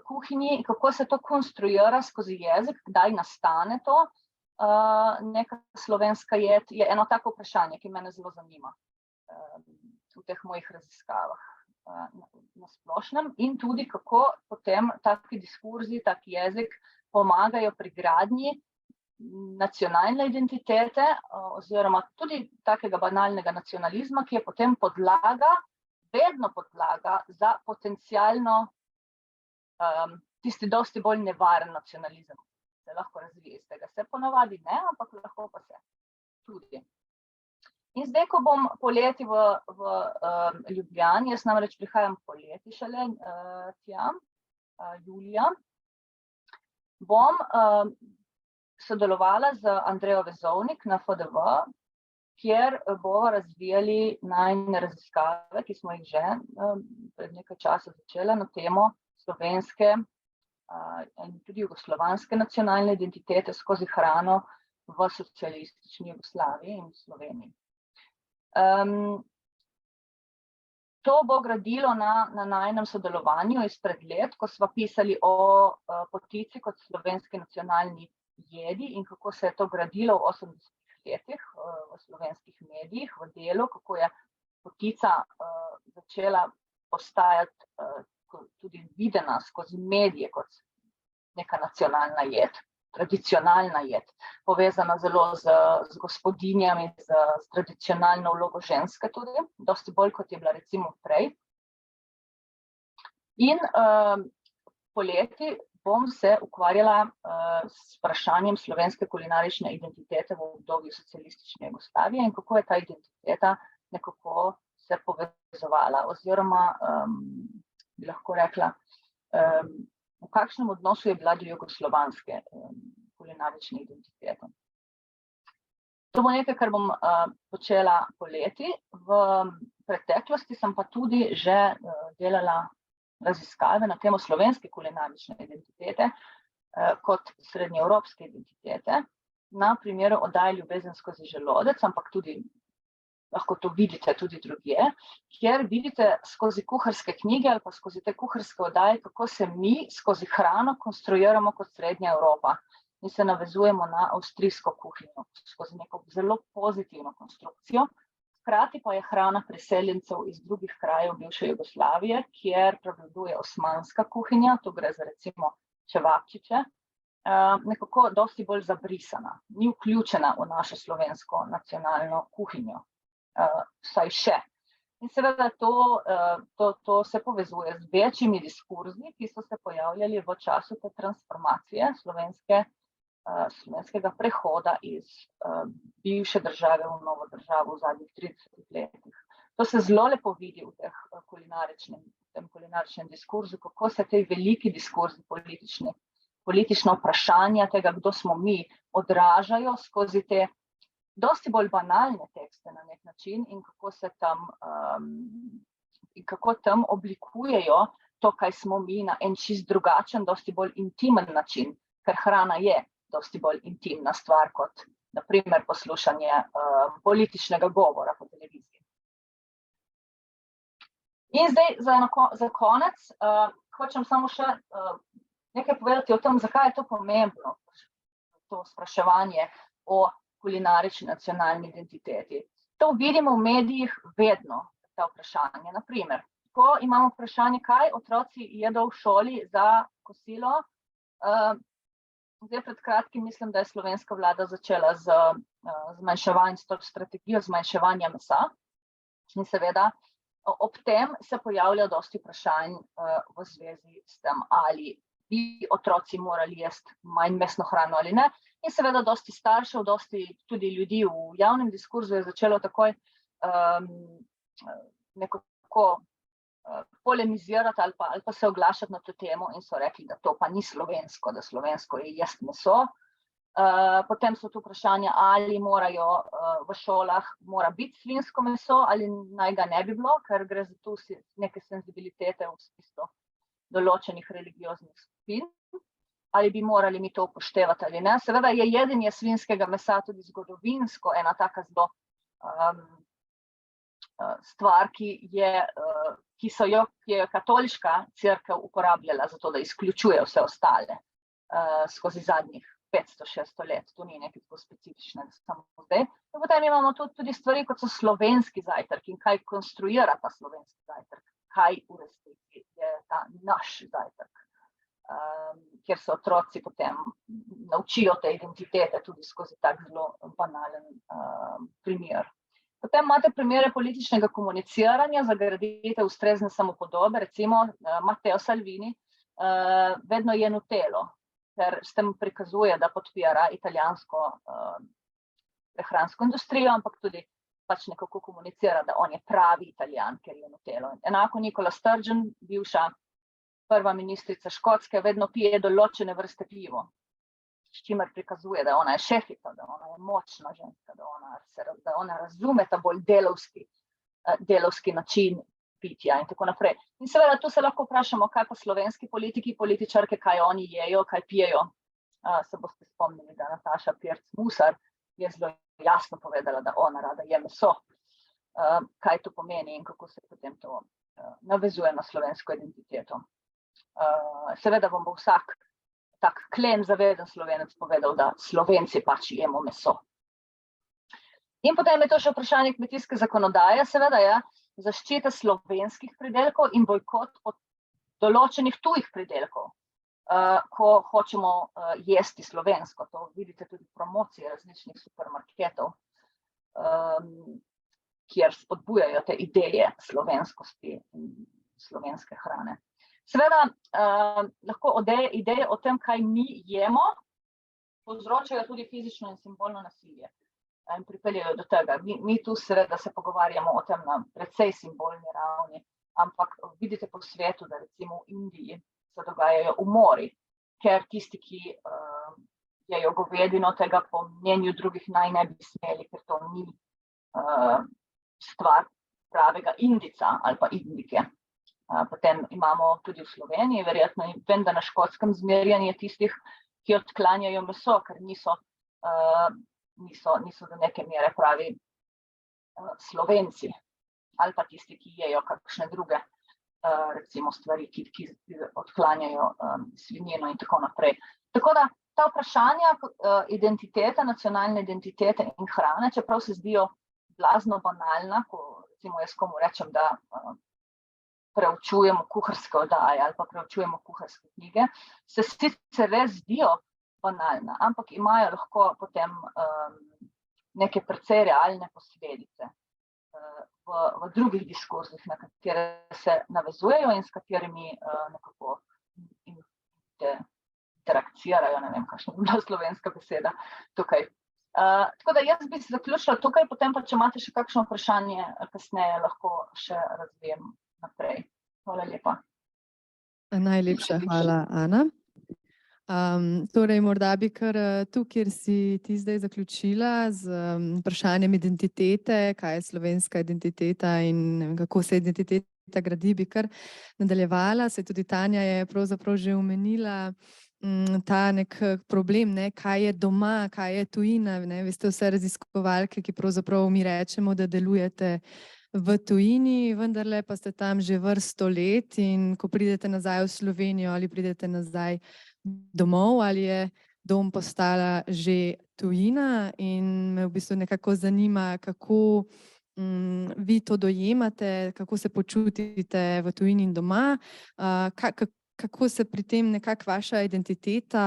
kuhinji, kako se to konstruira skozi jezik, kdaj nastane to, neka slovenska jed, je eno tako vprašanje, ki mene zelo zanima v teh mojih raziskavah na splošnem in tudi kako potem taki diskurzi, tak jezik pomagajo pri gradnji nacionalne identitete oziroma tudi takega banalnega nacionalizma, ki je potem vedno podlaga za potencialno tisti dosti bolj nevaren nacionalizem. Se lahko razvije iz tega. Se ponavadi ne, ampak lahko pa se tudi. In zdaj, ko bom poleti v Ljubljani, jaz namreč prihajam poleti šele tja, julija, bom sodelovala z Andrejo Vezovnik na FDV, kjer bomo razvijali najine raziskave, ki smo jih že pred nekaj časa začela na temo slovenske in tudi jugoslovanske nacionalne identitete skozi hrano v socialistični Jugoslaviji in Sloveniji. To bo gradilo na najinem sodelovanju izpred let, ko sva pisali o potici kot slovenski nacionalni jedi in kako se je to gradilo v 80-ih letih v slovenskih medijih, v delu, kako je potica začela postajati tudi videna skozi medije kot neka nacionalna jed, tradicionalna jed, povezana zelo z gospodinjami, z tradicionalno vlogo ženske tudi, dosti bolj kot je bila recimo prej. In poleti bom se ukvarjala s vprašanjem slovenske kulinarične identitete v obdobju socialistične Jugoslavije in kako je ta identiteta nekako se povezovala oziroma bi lahko rekla, v kakšnem odnosu je bila do jugoslovanske kulinarične identitete. To bo nekaj, kar bom počela poleti. V preteklosti sem pa tudi že delala raziskave na temo slovenske kulinarične identitete kot srednjeevropske identitete, na primeru oddaje Ljubezen skozi želodec, ampak tudi lahko to vidite tudi drugje, kjer vidite skozi kuharske knjige ali pa skozi te kuharske oddaje, kako se mi skozi hrano konstruiramo kot Srednja Evropa in se navezujemo na avstrijsko kuhinjo, skozi neko zelo pozitivno konstrukcijo. Hkrati pa je hrana priseljencev iz drugih krajev bivše Jugoslavije, kjer prevladuje osmanska kuhinja, to gre za recimo čevapčiče, nekako dosti bolj zabrisana, ni vključena v našo slovensko nacionalno kuhinjo. Vsaj še. In seveda to se povezuje z večjimi diskurzi, ki so se pojavljali v času te transformacije slovenskega prehoda iz bivše države v novo državo v zadnjih 30 letih. To se zelo lepo vidi v tem kulinaričnem diskurzu, kako se te veliki diskurzi politična vprašanja tega, kdo smo mi, odražajo skozi te dosti bolj banalne tekste na nek način in kako tam oblikujejo to, kaj smo mi na en čist drugačen, dosti bolj intimen način, ker hrana je dosti bolj intimna stvar kot, na primer, poslušanje političnega govora po televiziji. In zdaj za konec hočem samo še nekaj povedati o tem, zakaj je to pomembno, to spraševanje o kulinarični nacionalni identiteti. To vidimo v medijih vedno, ta vprašanje. Naprimer, ko imamo vprašanje, kaj otroci jedo v šoli za kosilo, zdaj pred kratkim mislim, da je slovenska vlada začela z strategijo zmanjševanja mesa in seveda ob tem se pojavlja dosti vprašanj v zvezi s tem, ali bi otroci morali jesti manj mesno hrano ali ne. In seveda dosti staršev, dosti tudi ljudi v javnem diskurzu je začelo takoj nekako polemizirati ali pa se oglašati na to temo in so rekli, da to pa ni slovensko, da slovensko je jesti meso. Potem so tu vprašanja, ali morajo v šolah mora biti svinjsko meso ali naj ga ne bi bilo, ker gre za tu neke senzibilitete v smislu določenih religioznih skupin. Ali bi morali mi to upoštevati ali ne. Seveda je jedenje svinjskega mesa tudi zgodovinsko ena taka zelo stvar, ki je katoliška cerkev uporabljala za to, da izključuje vse ostale skozi zadnjih 500-600 let. To ni nekaj tako specifičnega samo zdaj. In potem imamo tudi stvari, kot so slovenski zajtrk in kaj konstruira ta slovenski zajtrk, kaj v resnici je ta naš zajtrk. Kjer se otroci potem naučijo te identitete tudi skozi tak zelo banalen primer. Potem imate primere političnega komuniciranja za graditev ustrezne samopodobe, recimo Matteo Salvini vedno je Nutello, ker s tem prikazuje, da podpira italijansko prehransko industrijo, ampak tudi pač nekako komunicira, da on je pravi Italijan, ker je Nutello. Enako Nicola Sturgeon, bivša prva ministrica Škotske, vedno pije določene vrste pivo, s čimer prikazuje, da ona je šefica, da ona je močna ženska, da ona razume ta bolj delavski način pitja in tako naprej. In seveda tu se lahko vprašamo, kaj pa slovenski politiki, političarke, kaj oni jejo, kaj pijejo. Se boste spomnili, da Nataša Pirc Musar je zelo jasno povedala, da ona rada je meso. Kaj to pomeni in kako se potem to navezuje na slovensko identiteto. Seveda vam bo vsak tak klen zaveden Slovenec povedal, da Slovenci pač jemo meso. In potem je to še vprašanje kmetijske zakonodaje, seveda je zaščita slovenskih pridelkov in bojkot od določenih tujih pridelkov, ko hočemo jesti slovensko. To vidite tudi v promociji različnih supermarketov, kjer spodbujajo te ideje slovenskosti in slovenske hrane. Seveda lahko ideje o tem, kaj mi jemo, povzročajo tudi fizično in simbolno nasilje in pripeljejo do tega. Mi tu seveda se pogovarjamo o tem na precej simbolni ravni, ampak vidite po svetu, da recimo v Indiji se dogajajo umori, ker tisti, ki jejo govedino, tega po mnenju drugih naj ne bi smeli, ker to ni stvar pravega Indica ali pa Indike. Potem imamo tudi v Sloveniji, verjetno vem, da na Škotskem zmerjanje tistih, ki odklanjajo meso, ker niso do neke mere pravi Slovenci, ali pa tisti, ki jejo kakšne druge recimo stvari, ki odklanjajo svinjino in tako naprej. Tako da ta vprašanja identitete, nacionalne identitete in hrane, čeprav se zdijo blazno banalna, ko recimo jaz komu rečem, da preučujemo kuharske oddaje ali pa preučujemo kuharske knjige, se sicer res zdijo banalna, ampak imajo lahko potem neke precej realne posledice v drugih diskurzih, na katere se navezujejo in s katerimi nekako interakcirajo, ne vem, kakšna je bila slovenska beseda tukaj. Tako da jaz bi zaključila tukaj, potem pa, če imate še kakšno vprašanje, kasneje lahko še razvijem naprej. Hvala lepa. Najlepša hvala, Ana. Torej, morda bi kar tu, kjer si ti zdaj zaključila z vprašanjem identitete, kaj je slovenska identiteta in kako se identiteta gradi, bi kar nadaljevala. Se tudi Tanja je pravzaprav že omenila ta nek problem, kaj je doma, kaj je tujina. Vi ste vse raziskovalke, ki pravzaprav mi rečemo, da delujete v tujini, vendarle pa ste tam že vrsto let in ko pridete nazaj v Slovenijo ali pridete nazaj domov, ali je dom postala že tujina, in me v bistvu nekako zanima, kako vi to dojemate, kako se počutite v tujini in doma, kako se pri tem nekako vaša identiteta,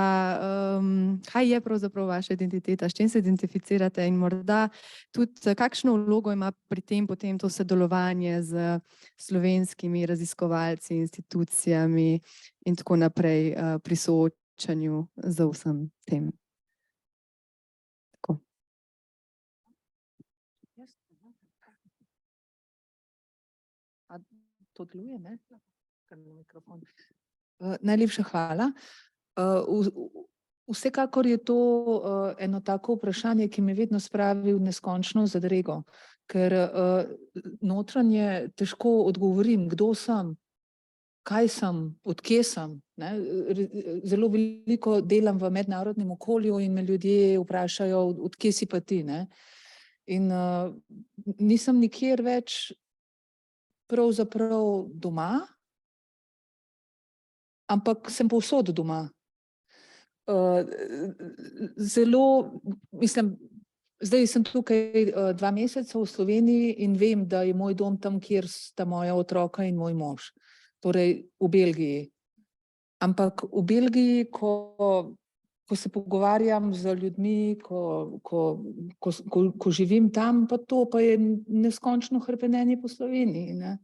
kaj je pravzaprav vaša identiteta, s čim se identificirate in morda tudi kakšno vlogo ima pri tem potem to sodelovanje z slovenskimi raziskovalci, institucijami in tako naprej pri soočanju z vsem tem. Tako. To deluje, ne? Kar na mikrofon. Najlepša hvala. Vsekakor je to eno tako vprašanje, ki me vedno spravi v neskončno zadrego, ker notranje težko odgovorim, kdo sem, kaj sem, odkje sem. Ne? Zelo veliko delam v mednarodnem okolju in me ljudje vprašajo, odkje si pa ti. Ne? In nisem nikjer več pravzaprav doma, ampak sem povsod doma. Zelo, mislim, zdaj sem tukaj 2 meseca v Sloveniji in vem, da je moj dom tam, kjer sta moja otroka in moj mož, torej v Belgiji. Ampak v Belgiji, ko se pogovarjam z ljudmi, ko živim tam, pa to pa je neskončno hrepenenje po Sloveniji. Ne?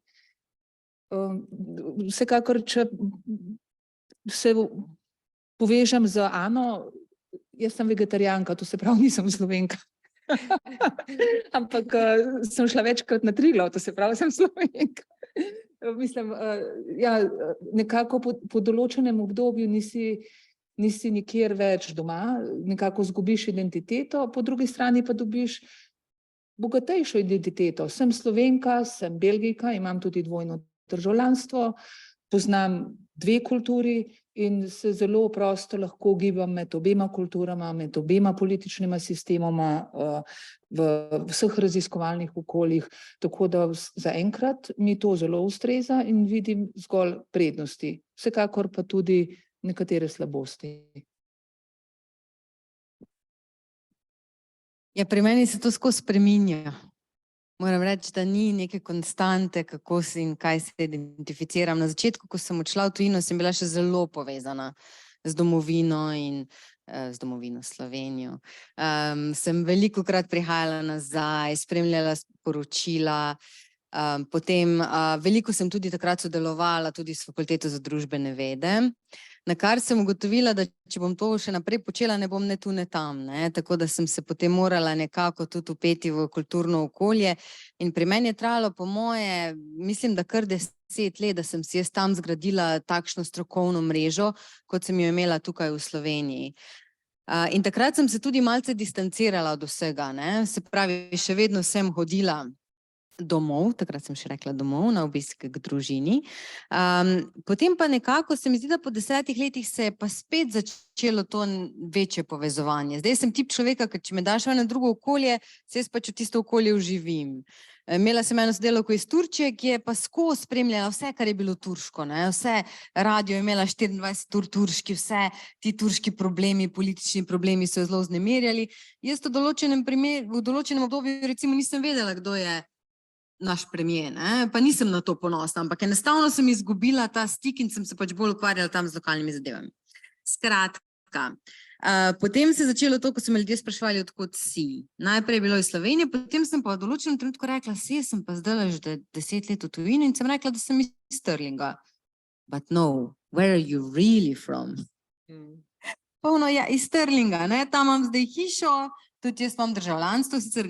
Vsekakor, če se povežem z Ano, jaz sem vegetarijanka, to se pravi, nisem Slovenka. Ampak sem šla večkrat na Triglav, to se pravi, sem Slovenka. Mislim, ja, nekako po določenem obdobju nisi nikjer več doma, nekako zgubiš identiteto, po drugi strani pa dobiš bogatejšo identiteto. Sem Slovenka, sem Belgijka, imam tudi dvojno državljanstvo, poznam 2 kulturi in se zelo prosto lahko gibam med obema kulturama, med obema političnima sistemoma v vseh raziskovalnih okoljih. Tako da zaenkrat mi to zelo ustreza in vidim zgolj prednosti. Vsekakor pa tudi nekatere slabosti. Ja, pri meni se to skozi spreminja. Moram reči, da ni neke konstante, kako si in kaj se identificiram. Na začetku, ko sem odšla v tujino, sem bila še zelo povezana z domovino in z domovino Slovenijo. Sem velikokrat prihajala nazaj, spremljala poročila, potem veliko sem tudi takrat sodelovala tudi s Fakulteto za družbene vede, na kar sem ugotovila, da če bom to še naprej počela, ne bom ne tu, ne tam. Ne? Tako da sem se potem morala nekako tudi vpeti v kulturno okolje in pri meni je trajalo po moje, mislim, da kar 10 let, da sem si jaz tam zgradila takšno strokovno mrežo, kot sem jo imela tukaj v Sloveniji. In takrat sem se tudi malce distancirala od vsega, ne? Se pravi, še vedno sem hodila domov, takrat sem še rekla domov, na obisk k družini. Potem pa nekako se mi zdi, da po 10 letih se je pa spet začelo to večje povezovanje. Zdaj sem tip človeka, ker če me daš v eno drugo okolje, se jaz pač v tisto okolje uživim. Imela sem eno sodelavko iz Turčije, ki je pa skozi spremljala vse, kar je bilo turško. Ne? Vse radio je imela 24 ur turški, vse ti turški problemi, politični problemi so jo zelo vznemirjali. Jaz v določenem obdobju recimo nisem vedela, kdo je naš premier, ne? Pa nisem na to ponosna, ampak enostavno sem izgubila ta stik in sem se pač bolj ukvarjala tam z lokalnimi zadevami. Skratka, potem se je začelo to, ko so me ljudje spraševali, odkot si. Najprej je bilo iz Slovenije, potem sem pa v določenem trenutku rekla, sem pa zdaj že 10 let v tujini in sem rekla, da sem iz Stirlinga. But no, where are you really from? Polno, ja, iz Stirlinga, ne? Tam imam zdaj hišo, tudi jaz imam državljanstvo, sicer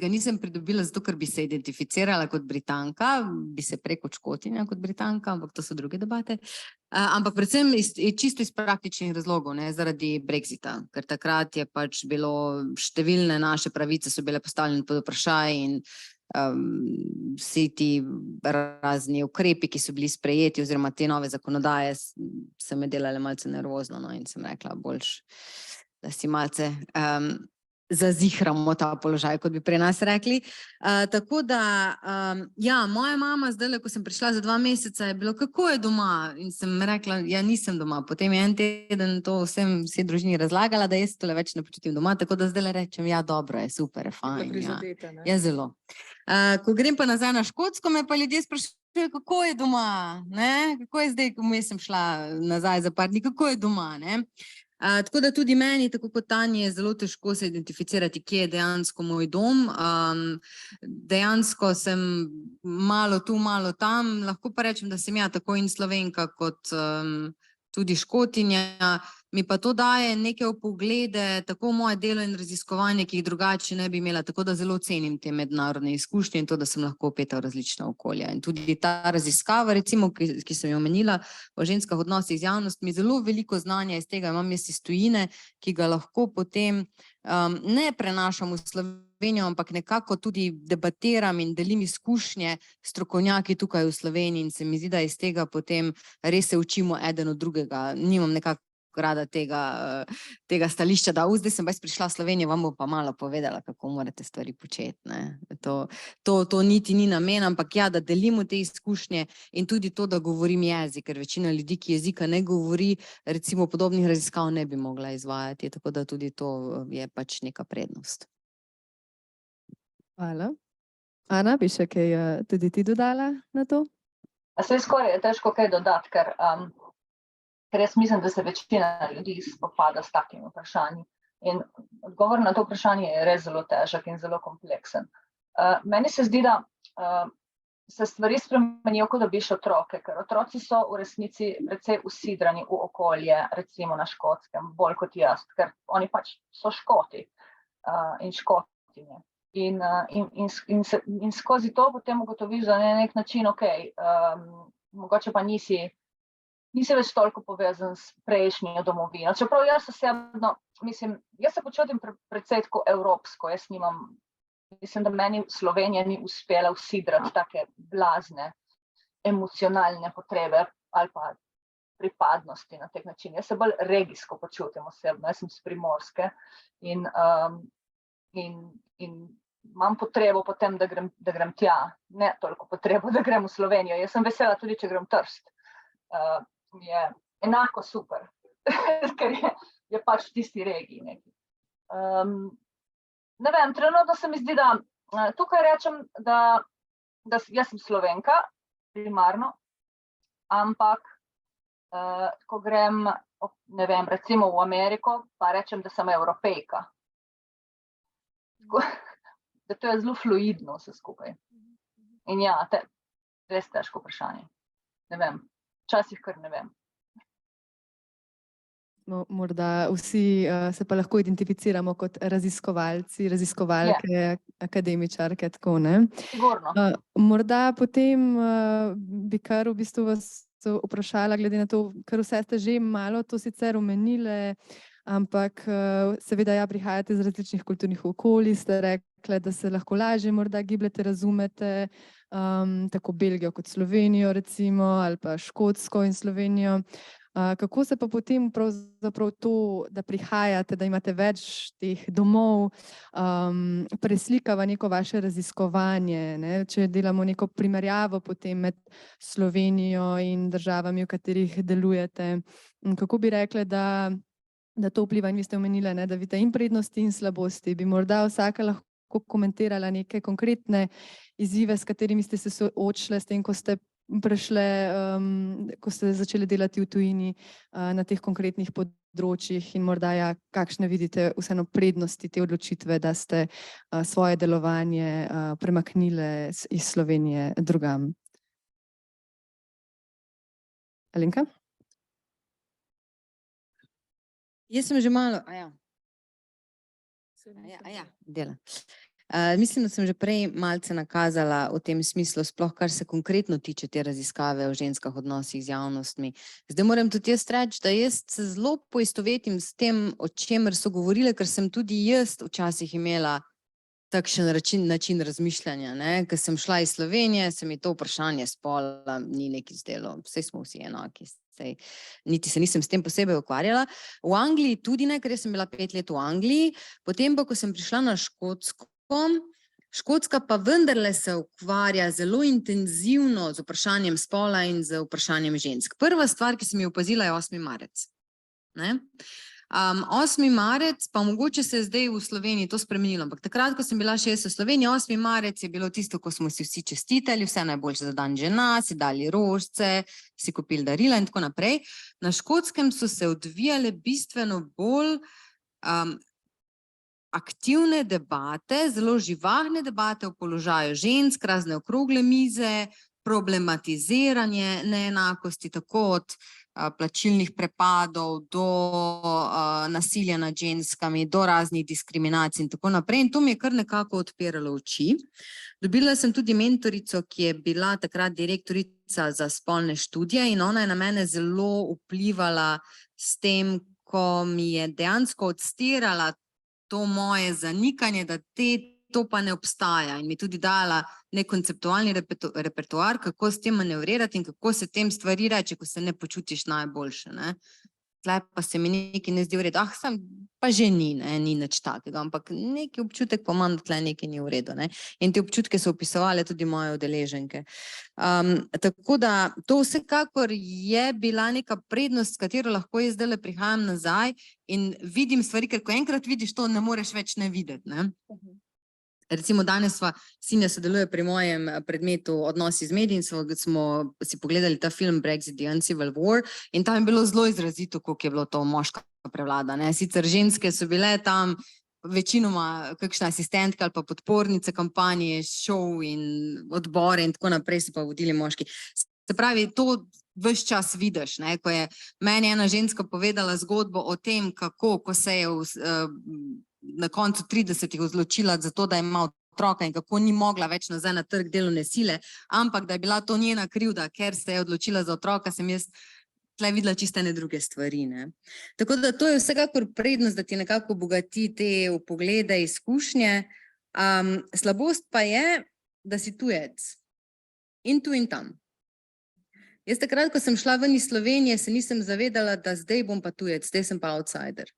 ga nisem pridobila zato, ker bi se identificirala kot Britanka, bi se preko Škotinja kot Britanka, ampak to so druge debate. Ampak predvsem čisto iz praktičnih razlogov, ne, zaradi Brexita, ker takrat je pač bilo številne naše pravice so bile postavljene pod vprašaj in vsi ti razni ukrepi, ki so bili sprejeti oziroma te nove zakonodaje se me delale malce nervozno, no, in sem rekla boljš, da si malce zazihramo ta položaj, kot bi pri nas rekli. Tako da, ja, moja mama zdaj, ko sem prišla za 2 meseca, je bilo, kako je doma? In sem rekla, ja, nisem doma. Potem je en teden to vsi družini razlagala, da jaz tole več ne počutim doma, tako da zdaj rečem, ja, dobro je, super, je fajn. Ja, zelo. Ko grem pa nazaj na Škotsko, me pa ljudje sprašujejo, kako je doma, ne? Kako je zdaj, ko sem šla nazaj za par dni, kako je doma, ne? Tako da tudi meni, tako kot Tanji, je zelo težko se identificirati, kje je dejansko moj dom. Dejansko sem malo tu, malo tam. Lahko pa rečem, da sem ja tako in Slovenka kot tudi Škotinja, mi pa to daje neke vpoglede, tako v moje delo in raziskovanje, ki jih drugače ne bi imela, tako da zelo cenim te mednarodne izkušnje in to, da sem lahko vpeta v različna okolja. In tudi ta raziskava, recimo, ki sem jo omenila o ženskah odnosih z javnostmi, zelo veliko znanja iz tega imam jaz iz tujine, ki ga lahko potem ne prenašam v Slovenijo, ampak nekako tudi debatiram in delim izkušnje strokovnjaki tukaj v Sloveniji in se mi zdi, da iz tega potem res se učimo eden od drugega. Nimam nekako rada tega stališča, da zdaj sem prišla v Slovenijo, vam bom pa malo povedala, kako morate stvari početi. Ne? To niti ni namen, ampak ja, da delimo te izkušnje in tudi to, da govorim jezik, ker večina ljudi, ki jezika ne govori, recimo podobnih raziskav ne bi mogla izvajati, tako da tudi to je pač neka prednost. Hvala. Ana, bi še kaj tudi ti dodala na to? Saj skoraj je težko kaj dodati, ker jaz mislim, da se večina ljudi spopada s takimi vprašanji. In odgovor na to vprašanje je res zelo težek in zelo kompleksen. Meni se zdi, da se stvari spremenijo, ko dobiš otroke, ker otroci so v resnici precej usidrani v okolje, recimo na Škotskem, bolj kot jaz, ker oni pač so Škoti in Škotinje. In skozi to potem ugotoviš, da na nek način, mogoče pa nisi več toliko povezan s prejšnjo domovino. Čeprav jaz osebno, jaz se počutim precej tako evropsko, mislim, da meni Slovenija ni uspela usidrati take blazne emocionalne potrebe ali pa pripadnosti na tak način. Jaz se bolj regijsko počutim osebno, jaz sem s Primorske in imam potrebo potem, da grem tja, ne toliko potrebo, da grem v Slovenijo. Jaz sem vesela tudi, če grem v Trst. Je enako super, ker je pač v tisti regiji neki. Ne vem, trenutno se mi zdi, da tukaj rečem, da jaz sem Slovenka, primarno, ampak ko grem, ne vem, recimo v Ameriko, pa rečem, da sem Evropejka. Da to je zelo fluidno vse skupaj. In ja, res težko vprašanje. Ne vem. Včasih kar ne vem. No, morda vsi se pa lahko identificiramo kot raziskovalci, raziskovalke, akademičarke, tako, ne? Sigurno. Morda potem bi kar v bistvu vas vprašala, glede na to, ker vse ste že malo to sicer omenile, ampak seveda ja, prihajate iz različnih kulturnih okolij, ste rekli, da se lahko lažje morda gibljete, razumete, tako Belgijo kot Slovenijo recimo, ali pa Škotsko in Slovenijo. Kako se pa potem pravzaprav to, da prihajate, da imate več teh domov, preslikava neko vaše raziskovanje, ne? Če delamo neko primerjavo potem med Slovenijo in državami, v katerih delujete. Kako bi rekli, da to vpliva, in vi ste omenili, da vidite in prednosti in slabosti, bi morda vsaka lahko komentirala neke konkretne izzive, s katerimi ste se soočile s tem, ko ste prešle, ko ste začeli delati v tujini na teh konkretnih področjih in morda ja, kakšne vidite vseeno prednosti te odločitve, da ste svoje delovanje premaknile iz Slovenije drugam. Alenka? Jaz sem že malo, mislim, da sem že prej malce nakazala v tem smislu, sploh kar se konkretno tiče te raziskave o ženskah odnosih z javnostmi. Zdaj moram tudi jaz reči, da jaz se zelo poistovetim s tem, o čemer so govorile, ker sem tudi jaz včasih imela takšen način razmišljanja, ne? Ker sem šla iz Slovenije, se mi to vprašanje spola ni neki zdelo, saj smo vsi enaki. Niti se nisem s tem posebej ukvarjala. V Angliji tudi ne, ker sem bila 5 let v Angliji, potem pa, ko sem prišla na Škotsko, Škotska pa vendarle se ukvarja zelo intenzivno z vprašanjem spola in z vprašanjem žensk. Prva stvar, ki sem jo opazila, je 8. marec. Ne? 8. marec, pa mogoče se je zdaj v Sloveniji to spremenilo, ampak takrat, ko sem bila še jaz v Sloveniji, 8. marec je bilo tisto, ko smo si vsi čestitali, vse najboljše za dan žena, si dali rožice, si kupili darila in tako naprej. Na Škotskem so se odvijale bistveno bolj aktivne debate, zelo živahne debate o položaju žensk, razne okrogle mize, problematiziranje neenakosti, tako od plačilnih prepadov, do nasilja nad ženskami, do raznih diskriminacij in tako naprej. In to mi je kar nekako odpiralo oči. Dobila sem tudi mentorico, ki je bila takrat direktorica za spolne študije in ona je na mene zelo vplivala s tem, ko mi je dejansko odstirala to moje zanikanje, da to pa ne obstaja in mi tudi dala nek konceptualni repertoar, kako s tem manevrirati in kako se tem stvari reče, ko se ne počutiš najboljše. Ne? Tlej pa se mi nekaj ne zdi v redu, sam pa že ni nič takega, ampak neki občutek pa imam, da tlej nekaj ni v redu. Ne? In te občutke so opisovali tudi moje udeleženke. Tako da to vsekakor je bila neka prednost, s katero lahko jaz zdaj prihajam nazaj in vidim stvari, ker ko enkrat vidiš to, ne moreš več ne videti. Ne? Recimo danes Sinja sodeluje pri mojem predmetu Odnosi z mediji in smo si pogledali ta film Brexit, The Uncivil War in tam je bilo zelo izrazito, koliko je bilo to moška prevlada. Ne? Sicer ženske so bile tam večinoma kakšne asistentke ali pa podpornice kampanje, šov in odbore in tako naprej so pa vodili moški. Se pravi, to ves čas vidiš, ne? Ko je meni ena ženska povedala zgodbo o tem, kako, ko se je na koncu 30-ih odločila za to, da ima otroka in kako ni mogla več nazaj na trg delovne sile, ampak da je bila to njena krivda, ker se je odločila za otroka, sem jaz tle videla čiste ne druge stvari. Ne? Tako da to je vsekakor prednost, da ti nekako obogati te vpoglede, izkušnje. Slabost pa je, da si tujec. In tu in tam. Jaz takrat, ko sem šla ven iz Slovenije, se nisem zavedala, da zdaj bom pa tujec, zdaj sem pa outsider.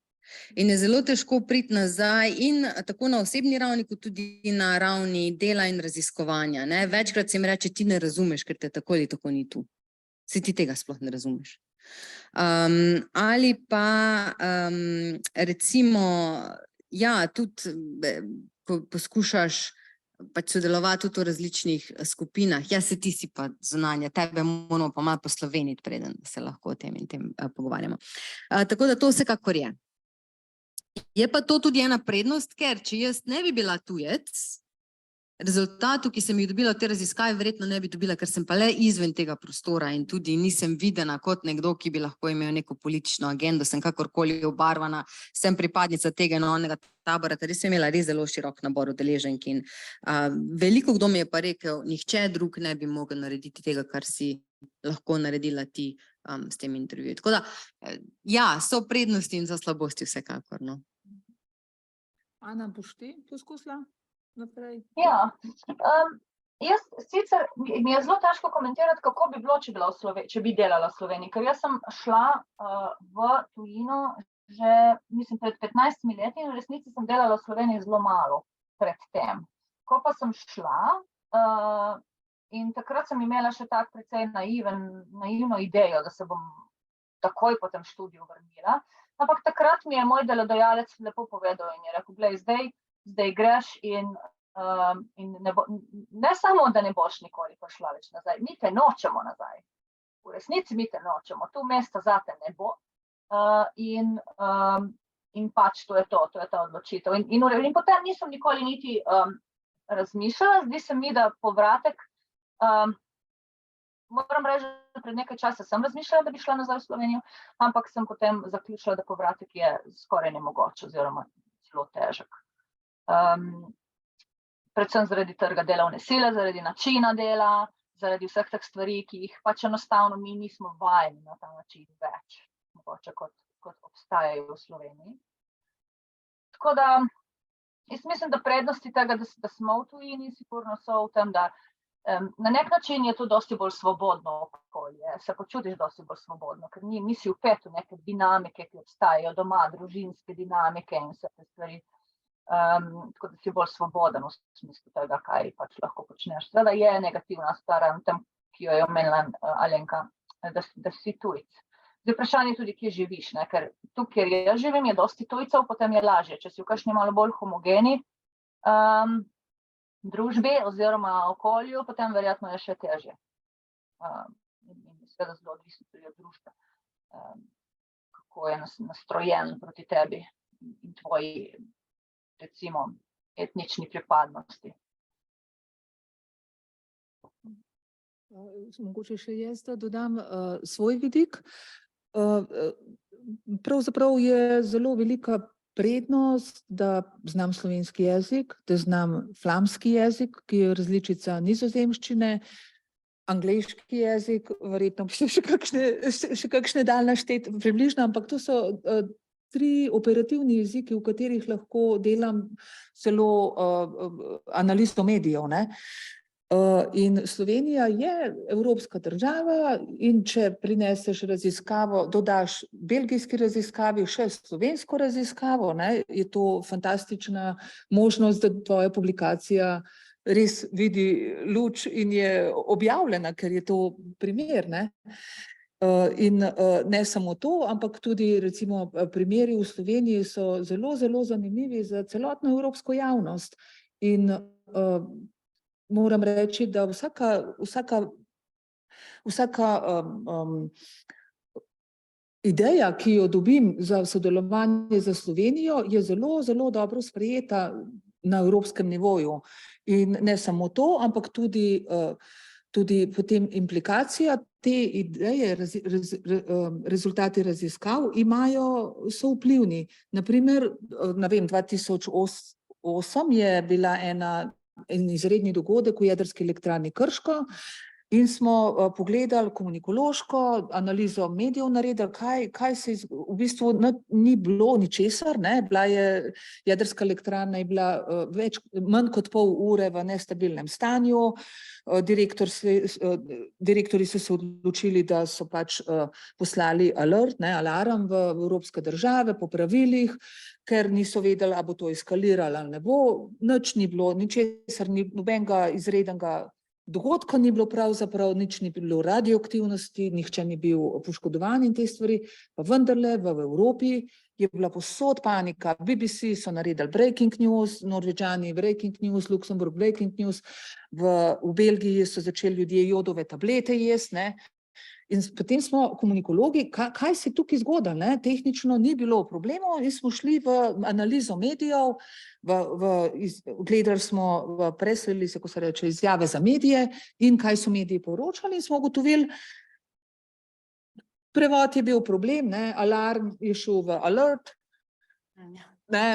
In je zelo težko priti nazaj in tako na osebni ravni, kot tudi na ravni dela in raziskovanja. Ne? Večkrat se jim reče, ti ne razumeš, ker te tako ali tako ni tu. Se ti tega sploh ne razumeš. Ali pa recimo, ja, tudi ko poskušaš pač sodelovati tudi v različnih skupinah. Ja, se ti si pa zunanja, tebe moramo pa malo posloveniti, preden se lahko o tem in tem pogovarjamo. Tako da to vsekakor je. Je pa to tudi ena prednost, ker če jaz ne bi bila tujec, rezultatu, ki sem jih dobila v te raziskave, verjetno ne bi dobila, ker sem pa le izven tega prostora in tudi nisem videna kot nekdo, ki bi lahko imel neko politično agendo, sem kakorkoli obarvana, sem pripadnica tega in onega tabora, ker sem imela res zelo širok nabor udeleženk in veliko kdo mi je pa rekel, nihče drug ne bi mogel narediti tega, kar si lahko naredila ti s tem intervjujem. Tako da, ja, so prednosti in so slabosti vsekakor. No. Ana, boš ti poskusila naprej? Ja, jaz sicer mi je zelo težko komentirati, kako bi bilo, če bi delala v Sloveniji, ker jaz sem šla v tujino že, mislim, pred 15 leti in v resnici sem delala v Sloveniji zelo malo pred tem. Ko pa sem šla in takrat sem imela še tak precej naivno idejo, da se bom takoj po tem študiju vrnila, ampak takrat mi je moj delodajalec lepo povedal in je rekel, glej, zdaj greš in ne samo, da ne boš nikoli prišla več nazaj, mi te nočemo nazaj. V resnici mi te nočemo, tu mesta zate ne bo in pač to je ta odločitev. In potem nisem nikoli niti razmišljala, zdi se mi, da povratek, moram reči, da pred nekaj časa sem razmišljala, da bi šla nazaj v Slovenijo, ampak sem potem zaključila, da povratek je skoraj nemogoč oziroma zelo težek. Predvsem zaradi trga delovne sile, zaradi načina dela, zaradi vseh teh stvari, ki jih pač enostavno mi nismo vajeni na ta način več, mogoče kot obstajajo v Sloveniji. Tako da, jaz mislim, da prednosti tega, da smo v tujini, sigurno so v tem, da na nek način je to dosti bolj svobodno okolje, se počutiš dosti bolj svobodno, ker nisi vpet v neke dinamike, ki obstajajo doma, družinske dinamike in vse te stvari. Tako da si bolj svoboden v smislu tega, kaj pač lahko počneš. Seveda je negativna stvar tem, ki jo je omenila Alenka, da si tujec. Zdaj vprašanje tudi, kje živiš, ne? Ker tu, kjer jaz živim, je dosti tujcev, potem je lažje. Če si v kakšni malo bolj homogeni družbi oziroma okolju, potem verjetno je še težje. In seveda zelo odvisno tudi od družbe, kako je nastrojen proti tebi in tvoji, recimo, etnični pripadnosti. Mogoče še jaz, da dodam svoj vidik. Pravzaprav je zelo velika prednost, da znam slovenski jezik, da znam flamski jezik, ki je različica nizozemščine, angleški jezik, verjetno bi se še kakšne dal našteti približno, ampak to so 3 operativni jeziki, v katerih lahko delam celo analizo medijev, ne. In Slovenija je evropska država in če prineseš raziskavo, dodaš belgijski raziskavi še slovensko raziskavo, ne, je to fantastična možnost, da tvoja publikacija res vidi luč in je objavljena, ker je to primer, ne. In ne samo to, ampak tudi recimo primeri v Sloveniji so zelo, zelo zanimivi za celotno evropsko javnost. In moram reči, da vsaka ideja, ki jo dobim za sodelovanje za Slovenijo, je zelo, zelo dobro sprejeta na evropskem nivoju. In ne samo to, ampak tudi potem implikacija te ideje, rezultati raziskav so vplivni. Naprimer, ne vem, 2008 je bila en izredni dogodek v jedrski elektrarni Krško in smo pogledali komunikološko analizo medijev, naredili, kaj se v bistvu ni bilo ničesar, ne, bila je jedrska elektrarna je bila manj kot pol ure v nestabilnem stanju, direktorji so se odločili, da so pač poslali alert, ne, alarm v evropske države po pravilih, ker niso vedeli, ali bo to eskaliralo ali ne bo, nič ni bilo, ničesar ni, nobenega izrednega dogodka ni bilo pravzaprav, nič ni bilo radioaktivnosti, nihče ni bil poškodovan in te stvari, pa vendarle v Evropi je bila povsod panika, BBC so naredili breaking news, Norvežani breaking news, Luksemburg breaking news, v Belgiji so začeli ljudje jodove tablete jesti, ne. In potem smo komunikologi, kaj se tukaj zgodilo, ne? Tehnično ni bilo problemov in smo šli v analizo medijev, gledali smo v press release, ko se reče, izjave za medije in kaj so mediji poročali in smo ugotovili, prevod je bil problem, ne? Alarm je šel v alert, ne,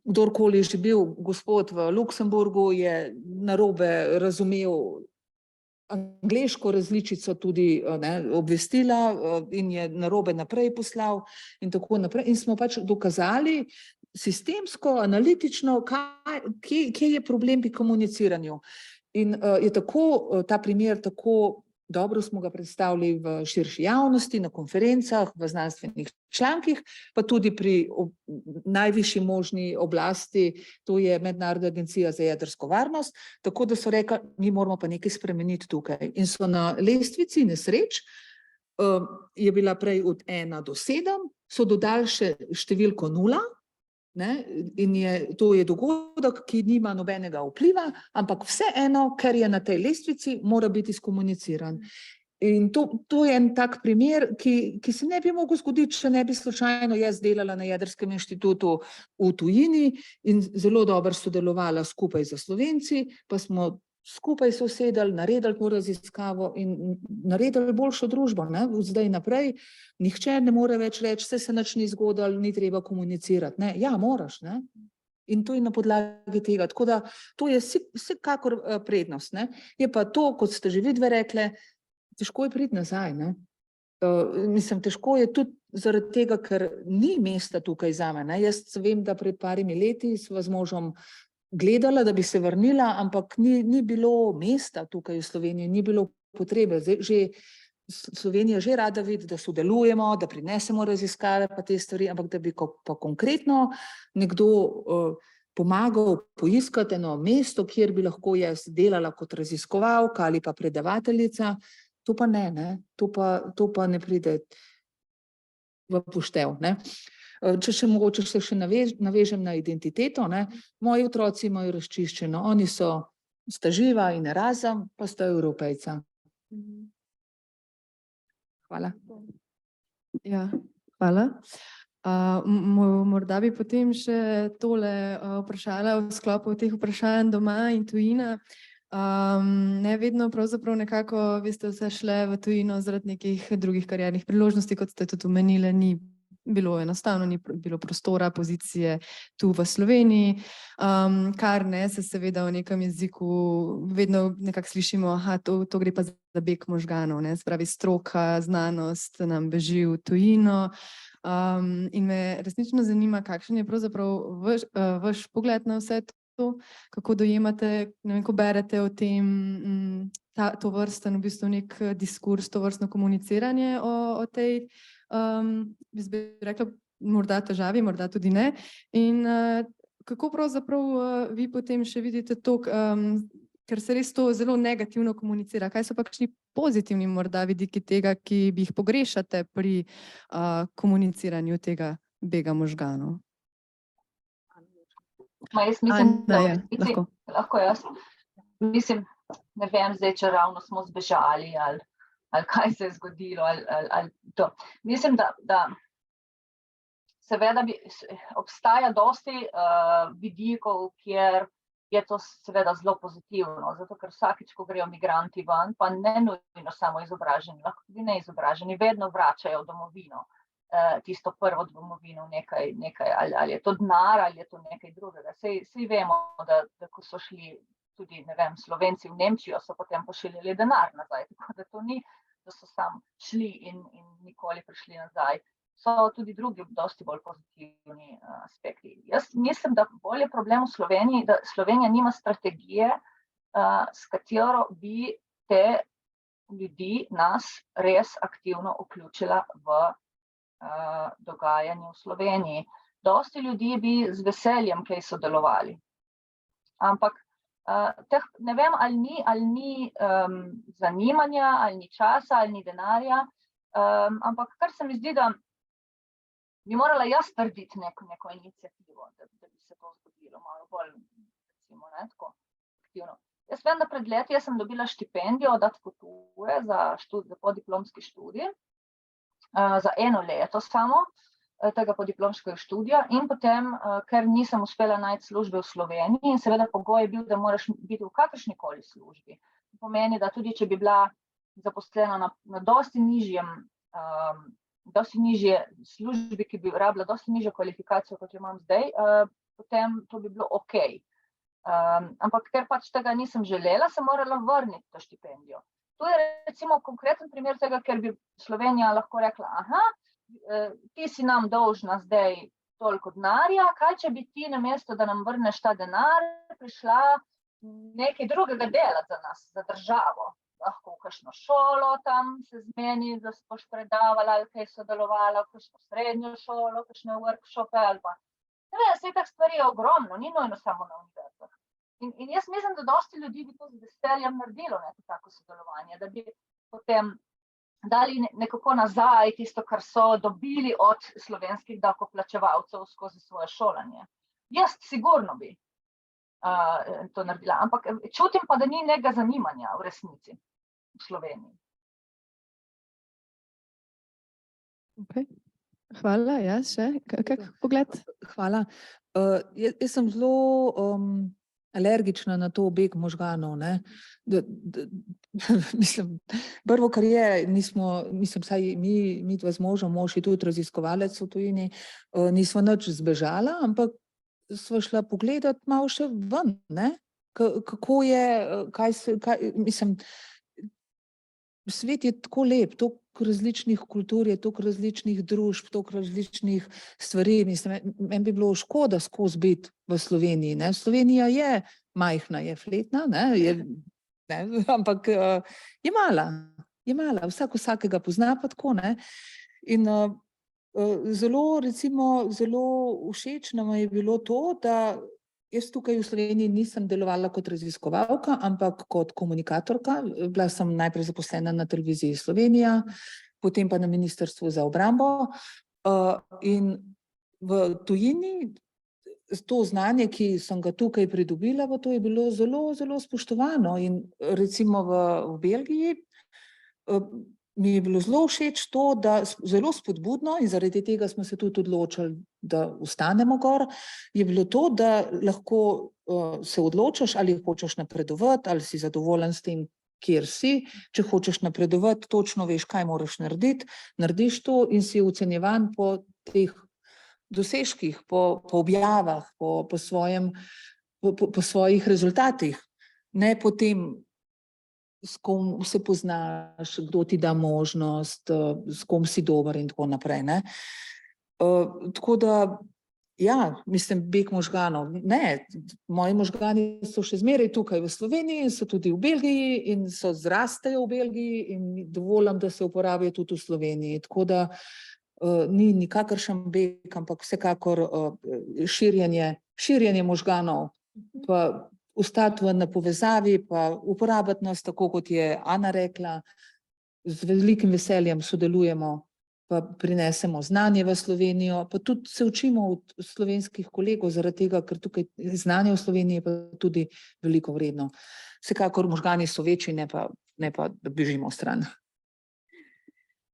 kdorkoli je že bil gospod v Luksemburgu, je narobe razumel angleško različico tudi obvestila in je narobe naprej poslal in tako naprej. In smo pač dokazali sistemsko, analitično, kje je problem pri komuniciranju. In je tako, ta primer tako dobro smo ga predstavili v širši javnosti, na konferencah, v znanstvenih člankih, pa tudi pri najvišji možni oblasti, to je Mednarodna agencija za jedrsko varnost, tako da so rekli, mi moramo pa nekaj spremeniti tukaj. In so na lestvici nesreč, je bila prej od 1 do 7, so dodali še številko 0, ne, in to je dogodek, ki nima nobenega vpliva, ampak vseeno, ker je na tej lestvici, mora biti skomuniciran. In to je en tak primer, ki se ne bi mogel zgoditi, če ne bi slučajno jaz delala na Jedrskem inštitutu v tujini in zelo dobro sodelovala skupaj z Slovenci, pa smo skupaj se usedeli, naredili to raziskavo in naredili boljšo družbo, ne, zdaj naprej. Nihče ne more več reči, saj se nič ni zgodilo, ni treba komunicirati, ne, ja, moraš, ne. In to je na podlagi tega, tako da to je vsekakor prednost, ne. Je pa to, kot ste že vidve rekle, težko je priti nazaj, ne. Mislim, težko je tudi zaradi tega, ker ni mesta tukaj zame, ne. Jaz vem, da pred parimi leti sva z možem gledala, da bi se vrnila, ampak ni bilo mesta tukaj v Sloveniji, ni bilo potrebe. Slovenija že rada vidi, da sodelujemo, da prinesemo raziskave pa te stvari, ampak da bi pa konkretno nekdo pomagal poiskati eno mesto, kjer bi lahko jaz delala kot raziskovalka ali pa predavateljica, to pa ne, to pa ne pride v poštev, ne. Če še mogoče se še navežem na identiteto, ne, moji otroci imajo razčiščeno, oni sta živa in Erasem, pa sta Evropejca. Hvala. Ja, hvala. Morda bi potem še tole vprašala v sklopu teh vprašanj doma in tujina. Ne vedno pravzaprav nekako, vi ste vse šle v tujino zaradi nekih drugih kariernih priložnosti, kot ste tudi omenili, ni bilo enostavno, ni bilo prostora, pozicije tu v Sloveniji, kar ne, se seveda v nekem jeziku vedno nekako slišimo, aha, to gre pa za beg možganov, ne, se pravi stroka, znanost nam beži v tujino. In me resnično zanima, kakšen je pravzaprav vaš pogled na vse to, kako dojemate, ne vem, ko berete o tem, to vrsten v bistvu nek diskurs, to vrstno komuniciranje o tej, bi rekla, morda težavi, morda tudi ne. In kako pravzaprav vi potem še vidite to, ker se res to zelo negativno komunicira, kaj so pa kakšni pozitivni morda vidiki tega, ki bi jih pogrešate pri komuniciranju tega bega možganov? Jaz mislim, da Anja, lahko. lahko jaz. Mislim, ne vem zdaj, če ravno smo zbežali ali kaj se je zgodilo ali to. Mislim, da seveda obstaja dosti vidikov, kjer je to seveda zelo pozitivno, zato ker vsakič, ko grejo migranti ven, pa ne nujno samo izobraženi, lahko tudi neizobraženi, vedno vračajo v domovino. Tisto prvo domovino, nekaj ali je to denar ali je to nekaj drugega. Saj vemo, da ko so šli tudi, ne vem, Slovenci v Nemčijo, so potem pošiljali denar nazaj, tako da to ni, da so samo šli in nikoli prišli nazaj. So tudi drugi dosti bolj pozitivni aspekti. Jaz mislim, da bolj je problem v Sloveniji, da Slovenija nima strategije, s katero bi te ljudi, nas res aktivno vključila v dogajanje v Sloveniji. Dosti ljudi bi z veseljem kaj sodelovali. Ampak ne vem, ali ni zanimanja, ali ni časa, ali ni denarja, ampak kar se mi zdi, da bi morala jaz narediti neko inicijativo, da bi se to zgodilo malo bolj, recimo, ne, tako aktivno. Jaz vem, da pred leti jaz sem dobila štipendijo od Atpotuje za podiplomski študij, za 1 leto samo tega podiplomskega študija in potem, ker nisem uspela najti službe v Sloveniji in seveda pogoj je bil, da moraš biti v kakršnikoli službi. To pomeni, da tudi če bi bila zaposlena na dosti nižje službi, ki bi rabila dosti nižjo kvalifikacijo, kot jo imam zdaj, potem to bi bilo okej. Ampak ker pač tega nisem želela, sem morala vrniti to štipendijo. To je recimo konkreten primer tega, ker bi Slovenija lahko rekla, aha, ti si nam dolžna zdaj toliko denarja, kaj če bi ti namesto, da nam vrneš ta denar, prišla nekaj drugega delati za nas, za državo. Lahko v kakšno šolo tam se zmeni, da se boš predavala ali kaj sodelovala, v kakšno srednjo šolo, kakšne workshope ali pa. Ne vem, vse teh stvari je ogromno, ni nujno samo na univerzah. In jaz mislim, da dosti ljudi bi to z veseljem naredilo, neko tako sodelovanje, da bi potem dali nekako nazaj tisto, kar so dobili od slovenskih davkoplačevalcev skozi svoje šolanje. Jaz sigurno bi to naredila, ampak čutim pa, da ni nekega zanimanja v resnici v Sloveniji. Okay. Hvala, še kak pogled? Hvala. Jaz sem zelo alergična na to beg možganov, ne. Mislim, prvo, kar je, mislim, saj mi dva z možem, mož je tudi raziskovalec v tujini, nisva nič zbežala, ampak sva šla pogledat malo še ven, ne. Kako je, mislim, svet je tako lep, toliko različnih kultur je, toliko različnih družb, toliko različnih stvari. Mislim, meni bi bilo škoda skozi biti v Sloveniji, ne. Slovenija je majhna, je fletna, ne, ampak je mala, vsakega pozna pa tako, ne. In zelo všeč nam je bilo to, da jaz tukaj v Sloveniji nisem delovala kot raziskovalka, ampak kot komunikatorka. Bila sem najprej zaposlena na Televiziji Slovenija, potem pa na Ministrstvu za obrambo. In v tujini to znanje, ki sem ga tukaj pridobila, to je bilo zelo, zelo spoštovano. In recimo v Belgiji mi je bilo zelo všeč to, da zelo spodbudno in zaradi tega smo se tudi odločili, da ostanemo gor, je bilo to, da lahko se odločiš, ali hočeš napredovati, ali si zadovoljen s tem, kjer si. Če hočeš napredovati, točno veš, kaj moraš narediti, narediš to in si ocenjevan po teh dosežkih, po objavah, po svojih rezultatih, ne po tem, s kom se poznaš, kdo ti da možnost, s kom si dober in tako naprej, ne. Tako da, ja, mislim, beg možganov, ne, moji možgani so še zmeraj tukaj v Sloveniji in so tudi v Belgiji in so zrastejo v Belgiji in dovolim, da se uporabijo tudi v Sloveniji, tako da ni nikakršen beg, ampak vsekakor širjenje možganov, pa ostati na povezavi, pa uporabiti nas tako, kot je Ana rekla, z velikim veseljem sodelujemo, pa prinesemo znanje v Slovenijo, pa tudi se učimo od slovenskih kolegov, zaradi tega, ker tukaj znanje v Sloveniji je pa tudi veliko vredno. Vsekakor možgani so večji, ne pa da bežimo stran.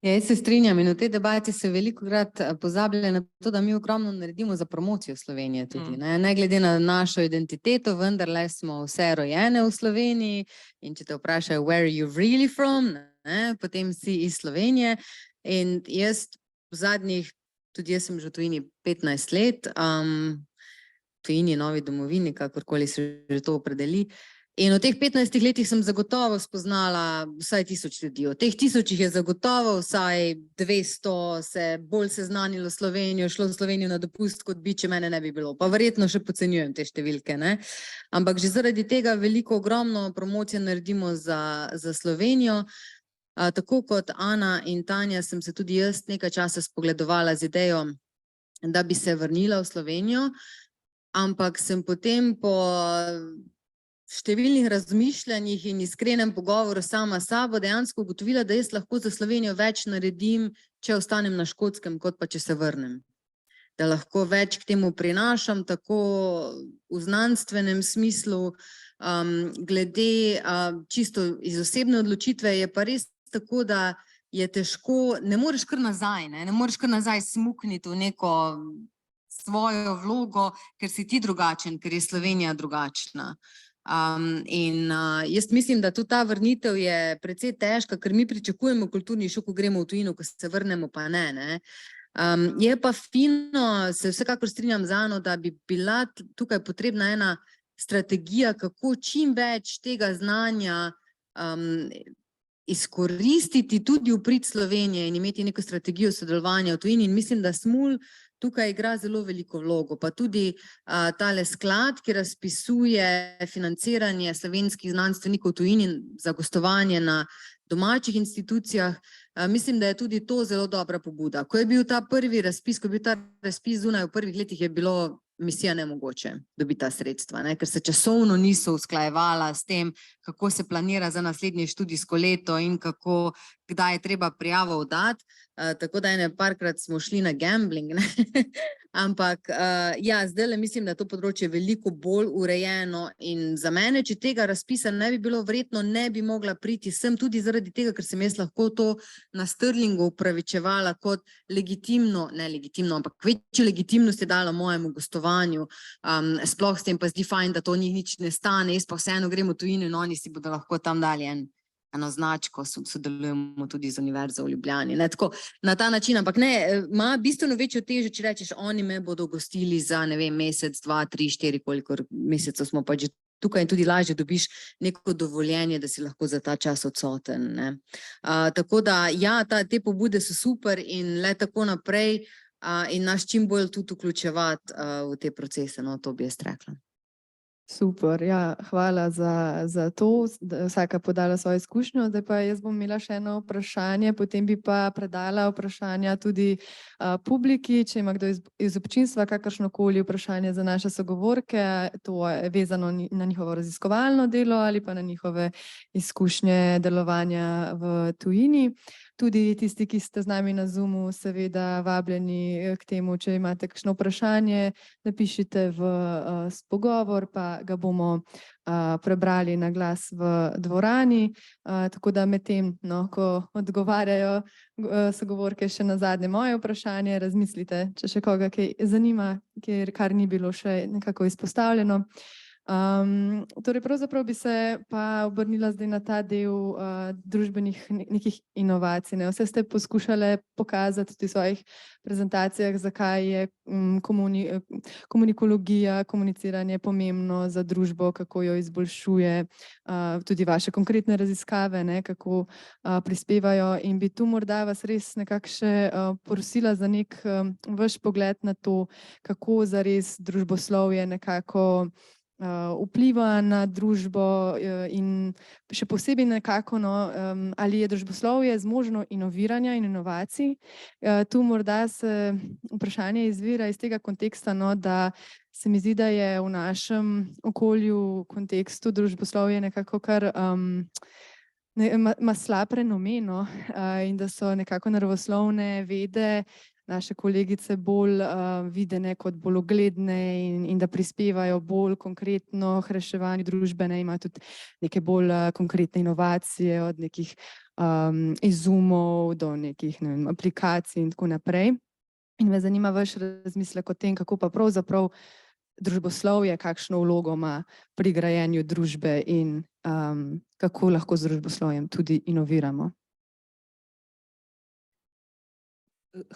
Ja, jaz se strinjam in v tej debati se velikokrat pozablja na to, da mi ogromno naredimo za promocijo Slovenije tudi, ne glede na našo identiteto, vendarle smo vse rojene v Sloveniji in če te vprašajo, where are you really from, ne, potem si iz Slovenije in jaz v zadnjih, tudi jaz sem že v tujini 15 let, tujini, novi domovini, kakorkoli se že to opredeli. In v teh 15 letih sem zagotovo spoznala vsaj 1000 ljudi. Od teh 1000 je zagotovo vsaj 200 se bolj seznanilo Slovenijo, šlo v Slovenijo na dopust, kot bi, če mene ne bi bilo. Pa verjetno še podcenjujem te številke, ne. Ampak že zaradi tega veliko, ogromno promocijo naredimo za Slovenijo. Tako kot Ana in Tanja sem se tudi jaz nekaj časa spogledovala z idejo, da bi se vrnila v Slovenijo, ampak sem potem po številnih razmišljanjih in iskrenem pogovoru sama s sabo dejansko ugotovila, da jaz lahko za Slovenijo več naredim, če ostanem na Škotskem, kot pa če se vrnem. Da lahko več k temu prinašam, tako v znanstvenem smislu, glede čisto iz osebne odločitve je pa res tako, da je težko, ne moreš kar nazaj, ne moreš kar nazaj smukniti v neko svojo vlogo, ker si ti drugačen, ker je Slovenija drugačna. In jaz mislim, da tudi ta vrnitev je precej težka, ker mi pričakujemo kulturni šok, ko gremo v tujino, ko se vrnemo pa ne. Je pa fino, se vsekakor strinjam z Ano, da bi bila tukaj potrebna ena strategija, kako čim več tega znanja izkoristiti tudi v prid Slovenije in imeti neko strategijo sodelovanja v tujini in mislim, da SMUL tukaj igra zelo veliko vlogo, pa tudi tale sklad, ki razpisuje financiranje slovenskih znanstvenikov v tujini za gostovanje na domačih institucijah, mislim, da je tudi to zelo dobra pobuda. Ko je bil ta prvi razpis, ko je bil ta razpis zunaj v prvih letih, je bilo misija nemogoče dobiti ta sredstva, ker se časovno niso usklajevala s tem, kako se planira za naslednje študijsko leto in kdaj je treba prijavo oddati, tako da ene parkrat smo šli na gambling, ampak ja, zdajle mislim, da je to področje veliko bolj urejeno in za mene, če tega razpisa ne bi bilo, verjetno ne bi mogla priti sem tudi zaradi tega, ker sem jaz lahko to na Stirlingu upravičevala kot legitimno, ne legitimno, ampak večjo legitimnost je dala mojemu gostovanju, sploh s tem pa zdi fajn, da to njih nič ne stane, jaz pa vseeno grem v tujino in oni si bodo lahko tam dali eno značko, sodelujemo tudi z Univerzo v Ljubljani, tako na ta način, ampak ne, ima bistveno večjo težo, če rečeš, oni me bodo gostili za, ne vem, mesec, 2, 3, 4, kolikor mesecev smo pa že tukaj in tudi lažje dobiš neko dovoljenje, da si lahko za ta čas odsoten, tako da, ja, te pobude so super in le tako naprej in nas čim bolj tudi vključevati v te procese, to bi jaz rekla. Super, ja, hvala za to, da vsaka podala svojo izkušnjo. Zdaj pa jaz bom imela še eno vprašanje, potem bi pa predala vprašanja tudi publiki, če ima kdo iz občinstva kakršnokoli vprašanje za naše sogovorke, to je vezano na njihovo raziskovalno delo ali pa na njihove izkušnje delovanja v tujini. Tudi tisti, ki ste z nami na Zoomu, seveda vabljeni k temu, če imate kakšno vprašanje, napišite v pogovor, pa ga bomo prebrali na glas v dvorani. Tako da medtem, no, ko odgovarjajo sogovorke še na zadnje moje vprašanje, razmislite, če še koga kaj zanima, kar ni bilo še nekako izpostavljeno. Torej pravzaprav bi se pa obrnila zdaj na ta del družbenih nekih inovacij. Vse ste poskušali pokazati tudi v svojih prezentacijah, zakaj je komunikologija, komuniciranje pomembno za družbo, kako jo izboljšuje, tudi vaše konkretne raziskave, kako prispevajo, in bi tu morda vas res nekako še prosila za nek vaš pogled na to, kako zares družboslovje nekako vpliva na družbo in še posebej nekako, ali je družboslovje zmožno inoviranja in inovacij. Tu morda se vprašanje izvira iz tega konteksta, da se mi zdi, da je v našem okolju, kontekstu družboslovje nekako kar ima slab renome, in da so nekako naravoslovne vede naše kolegice bolj videne kot bolj ugledne in da prispevajo bolj konkretno k reševanju družbene, ima tudi neke bolj konkretne inovacije, od nekih izumov do nekih, ne vem, aplikacij in tako naprej. In me zanima vaš razmislek o tem, kako pa pravzaprav družboslovje, kakšno vlogo ima pri grajenju družbe in kako lahko z družboslovjem tudi inoviramo.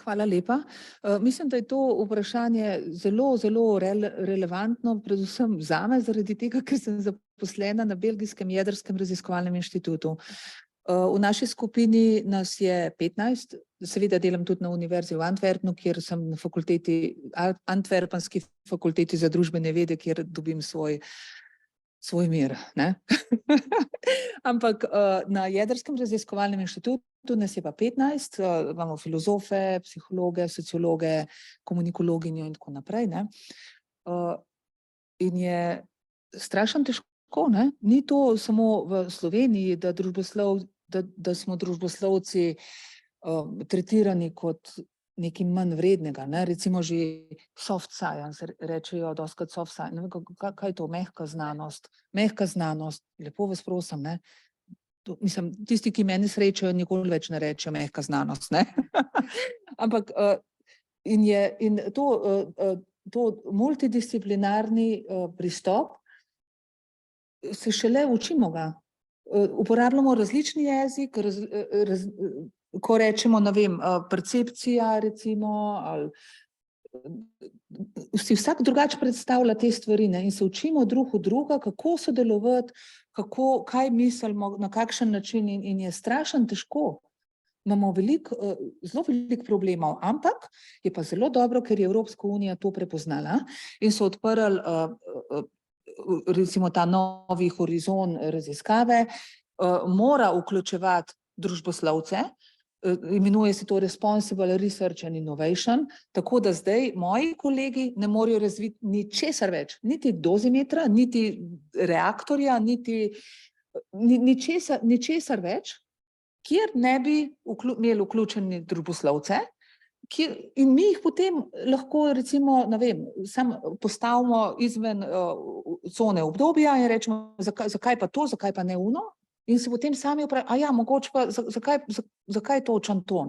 Hvala lepa. Mislim, da je to vprašanje zelo, zelo relevantno, predvsem zame, zaradi tega, ker sem zaposlena na Belgijskem jedrskem raziskovalnem inštitutu. V naši skupini nas je 15, seveda delam tudi na Univerzi v Antwerpnu, kjer sem na Antwerpenski fakulteti za družbene vede, kjer dobim svoj mir. Ampak na jedrskem raziskovalnem inštitutu nas je pa 15, imamo filozofe, psihologe, sociologe, komunikologinjo in tako naprej. In je strašno težko, ni to samo v Sloveniji, da smo družboslovci tretirani kot nekaj manj vrednega, recimo že soft science, rečejo dostikrat soft science, ne vem, kaj je to, mehka znanost, lepo vas prosim, mislim, tisti, ki meni srečajo, nikoli več ne rečejo mehka znanost, ampak in to multidisciplinarni pristop se šele učimo ga. Uporabljamo različni jezik, ko rečemo, ne vem, percepcija recimo, ali si vsak drugače predstavlja te stvari, in se učimo drug od druga, kako sodelovati, kaj mislimo, na kakšen način, in je strašno težko. Imamo zelo veliko problemov, ampak je pa zelo dobro, ker je Evropska unija to prepoznala in so odprli recimo ta novi horizon raziskave, mora vključevati družboslovce, imenuje se to Responsible Research and Innovation, tako da zdaj moji kolegi ne morejo razviti ničesar več, niti dozimetra, niti reaktorja, niti ničesar več, kjer ne bi imeli vključeni družboslovce, in mi jih potem lahko recimo, ne vem, postavimo izven cone obdobja in rečemo, zakaj pa to, zakaj pa ne ono, in se potem sami vprašajo, mogoče pa, zakaj točno to,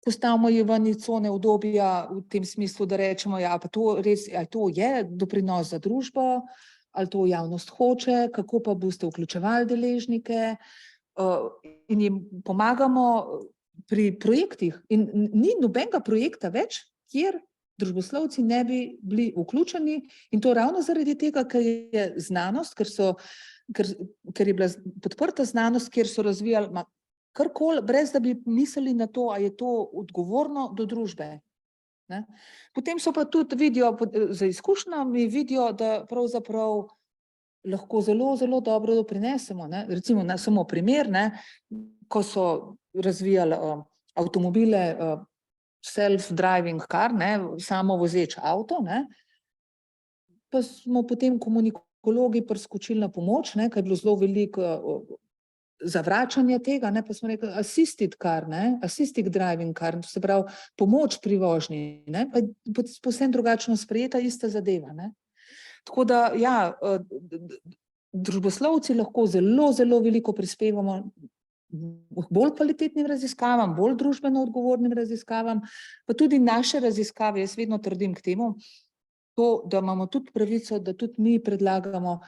postavimo jih ven iz cone obdobja v tem smislu, da rečemo, pa to res, ali to je doprinos za družbo, ali to javnost hoče, kako pa boste vključevali deležnike, in jim pomagamo pri projektih. In ni nobenega projekta več, kjer družboslovci ne bi bili vključeni, in to ravno zaradi tega, ker je znanost, ker je bila podprta znanost, kjer so razvijali karkoli, brez da bi mislili na to, ali je to odgovorno do družbe. Potem so pa tudi vidijo, za izkušnjami vidijo, da pravzaprav lahko zelo, zelo dobro doprinesemo. Recimo, samo primer, ko so razvijali avtomobile, self-driving car, samovozeč avto, pa smo potem komunikologi priskočili na pomoč, ker je bilo zelo veliko zavračanje tega, ne, pa smo rekli assisted car, ne, assisted driving car, to se pravi pomoč pri vožnji, ne, pa je povsem drugačno sprejeta ista zadeva, ne. Tako da, ja, družboslovci lahko zelo, zelo veliko prispevamo k bolj kvalitetnim raziskavam, bolj družbeno odgovornim raziskavam, pa tudi naše raziskave, jaz vedno trdim k temu, to, da imamo tudi pravico, da tudi mi predlagamo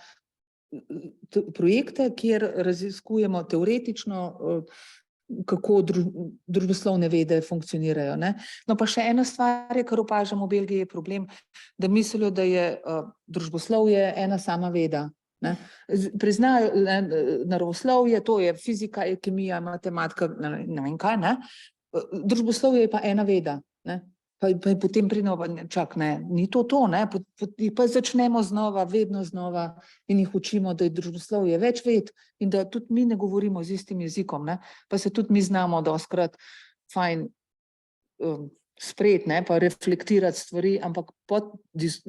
projekte, kjer raziskujemo teoretično, kako družboslovne vede funkcionirajo, ne. No, pa še ena stvar je, kar opažam v Belgiji, je problem, da mislijo, da je družboslovje ena sama veda, ne. Priznajo naravoslovje, to je fizika, kemija, matematika, ne vem kaj, ne. Družboslovje je pa ena veda, ne. Pa potem pridemo, čak, ne, ni to, ne, pa začnemo znova, vedno znova in jih učimo, da je družboslovje več ved in da tudi mi ne govorimo z istim jezikom, ne, pa se tudi mi znamo dostikrat fajn sprejeti, ne, pa reflektirati stvari, ampak po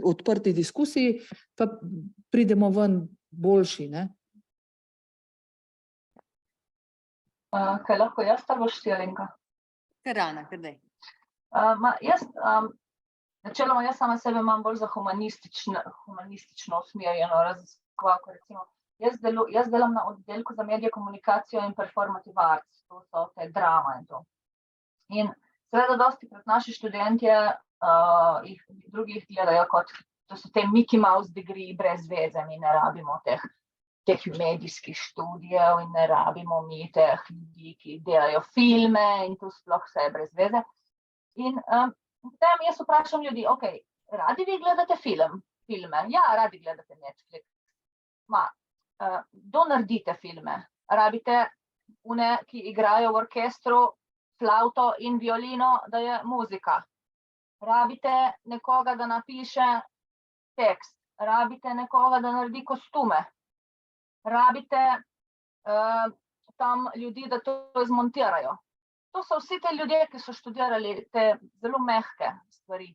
odprti diskusiji pa pridemo ven boljši, ne. Kaj lahko jaz ali boš ti, Alenka? Kar Ana, kar daj. Načeloma jaz sama sebe imam bolj za humanistično usmerjeno raziskovalko, recimo. Jaz delam na oddelku za medije, komunikacijo in performative arts, to so te drama in to. In seveda dostikrat naši študentje jih drugih gledajo kot, to so te Mickey Mouse degree brez veze, mi ne rabimo teh medijskih študijev in ne rabimo mi teh ljudi, ki delajo filme in to sploh vse je brez veze. In potem jaz vprašam ljudi, ok, radi vi gledate filme? Ja, radi gledate Netflix. Kdo naredite filme? Rabite one, ki igrajo v orkestru, flavto in violino, da je muzika. Rabite nekoga, da napiše tekst. Rabite nekoga, da naredi kostume. Rabite tam ljudi, da to zmontirajo. To so vsi te ljudje, ki so študirali te zelo mehke stvari,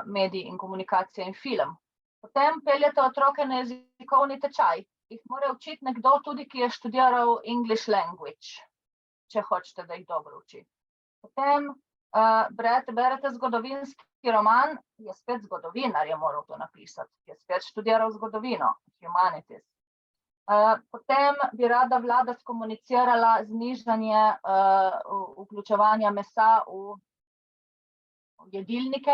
medij in komunikacija in film. Potem peljete otroke na jezikovni tečaj. Jih mora učiti nekdo tudi, ki je študiral English language, če hočete, da jih dobro uči. Potem berete zgodovinski roman, je spet zgodovinar je moral to napisati, je spet študiral zgodovino, humanities. Potem bi rada vlada skomunicirala znižanje vključevanja mesa v jedilnike.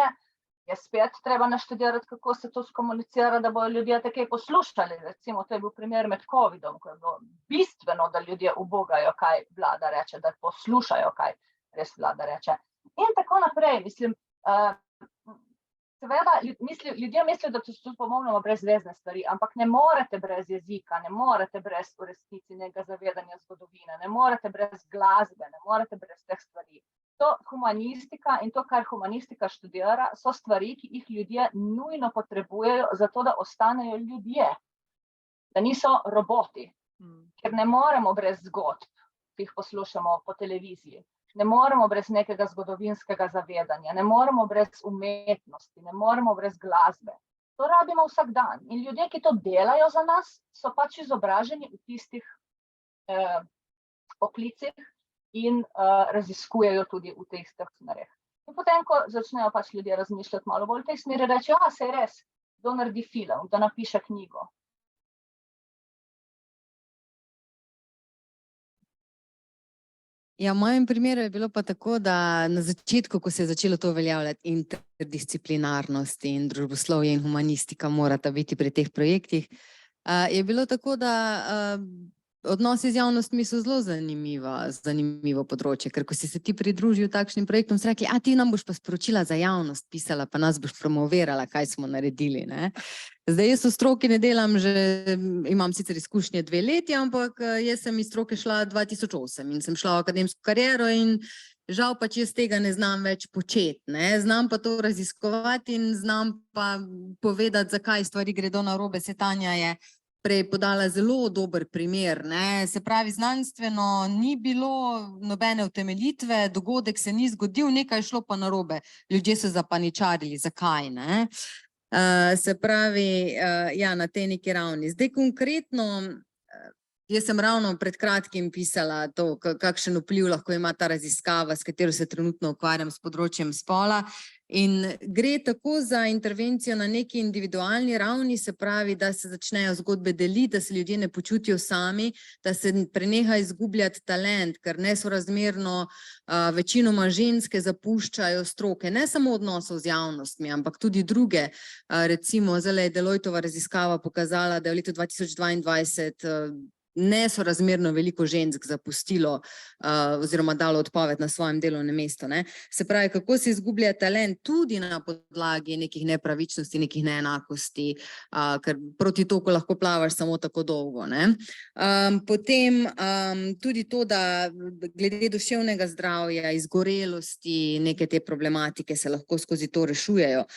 Je spet treba naštudirati, kako se to skomunicira, da bodo ljudje takoj poslušali. Recimo, to je bil primer med covidom, ko je bilo bistveno, da ljudje ubogajo, kaj vlada reče, da poslušajo, kaj res vlada reče. In tako naprej, mislim, seveda, ljudje mislijo, da to so popolnoma brezvezne stvari, ampak ne morete brez jezika, ne morete brez v resnici nekega zavedanja zgodovine, ne morete brez glasbe, ne morete brez teh stvari. To humanistika in to, kar humanistika študira, so stvari, ki jih ljudje nujno potrebujejo, zato da ostanejo ljudje, da niso roboti, ker ne moremo brez zgodb, ki jih poslušamo po televiziji. Ne moremo brez nekega zgodovinskega zavedanja, ne moremo brez umetnosti, ne moremo brez glasbe. To rabimo vsak dan. In ljudje, ki to delajo za nas, so pač izobraženi v tistih poklicih in raziskujejo tudi v teh smereh. In potem, ko začnejo pač ljudje razmišljati malo bolj v tej smeri, reči, ja, saj res, kdo naredi film, kdo napiše knjigo. Ja, v mojem primeru je bilo pa tako, da na začetku, ko se je začelo to uveljavljati, interdisciplinarnost in družboslovje in humanistika morata biti pri teh projektih, je bilo tako, da odnosi z javnostmi so zelo zanimivo področje, ker ko si se ti pridružil takšnim projektom, so rekli, ti nam boš pa sporočila za javnost pisala, pa nas boš promovirala, kaj smo naredili, ne. Zdaj, jaz v stroki ne delam že, imam sicer izkušnje 2 leti, ampak jaz sem iz stroke šla 2008 in sem šla v akademsko kariero in žal pač jaz tega ne znam več početi, ne. Znam pa to raziskovati in znam pa povedati, zakaj stvari gredo narobe. Se Tanja je prej podala zelo dober primer, ne. Se pravi, znanstveno ni bilo nobene utemeljitve, dogodek se ni zgodil, nekaj je šlo pa narobe. Ljudje so zapaničarili, zakaj, ne. Se pravi, ja, na tej neki ravni. Zdaj konkretno Jaz sem ravno pred kratkim pisala to, kakšen vpliv lahko ima ta raziskava, s katero se trenutno ukvarjam s področjem spola. In gre tako za intervencijo na neki individualni ravni, se pravi, da se začnejo zgodbe deliti, da se ljudje ne počutijo sami, da se preneha izgubljati talent, ker nesorazmerno večinoma ženske zapuščajo stroke, ne samo odnosov z javnostmi, ampak tudi druge. Recimo, zdaj je Deloittova raziskava pokazala, da je v letu 2022 nesorazmerno veliko žensk zapustilo oziroma dalo odpoved na svojem delovnem mestu. Se pravi, kako se izgublja talent tudi na podlagi nekih nepravičnosti, nekih neenakosti, ker proti toku lahko plavaš samo tako dolgo. Potem tudi to, da glede duševnega zdravja, izgorelosti, neke te problematike se lahko skozi to rešujejo.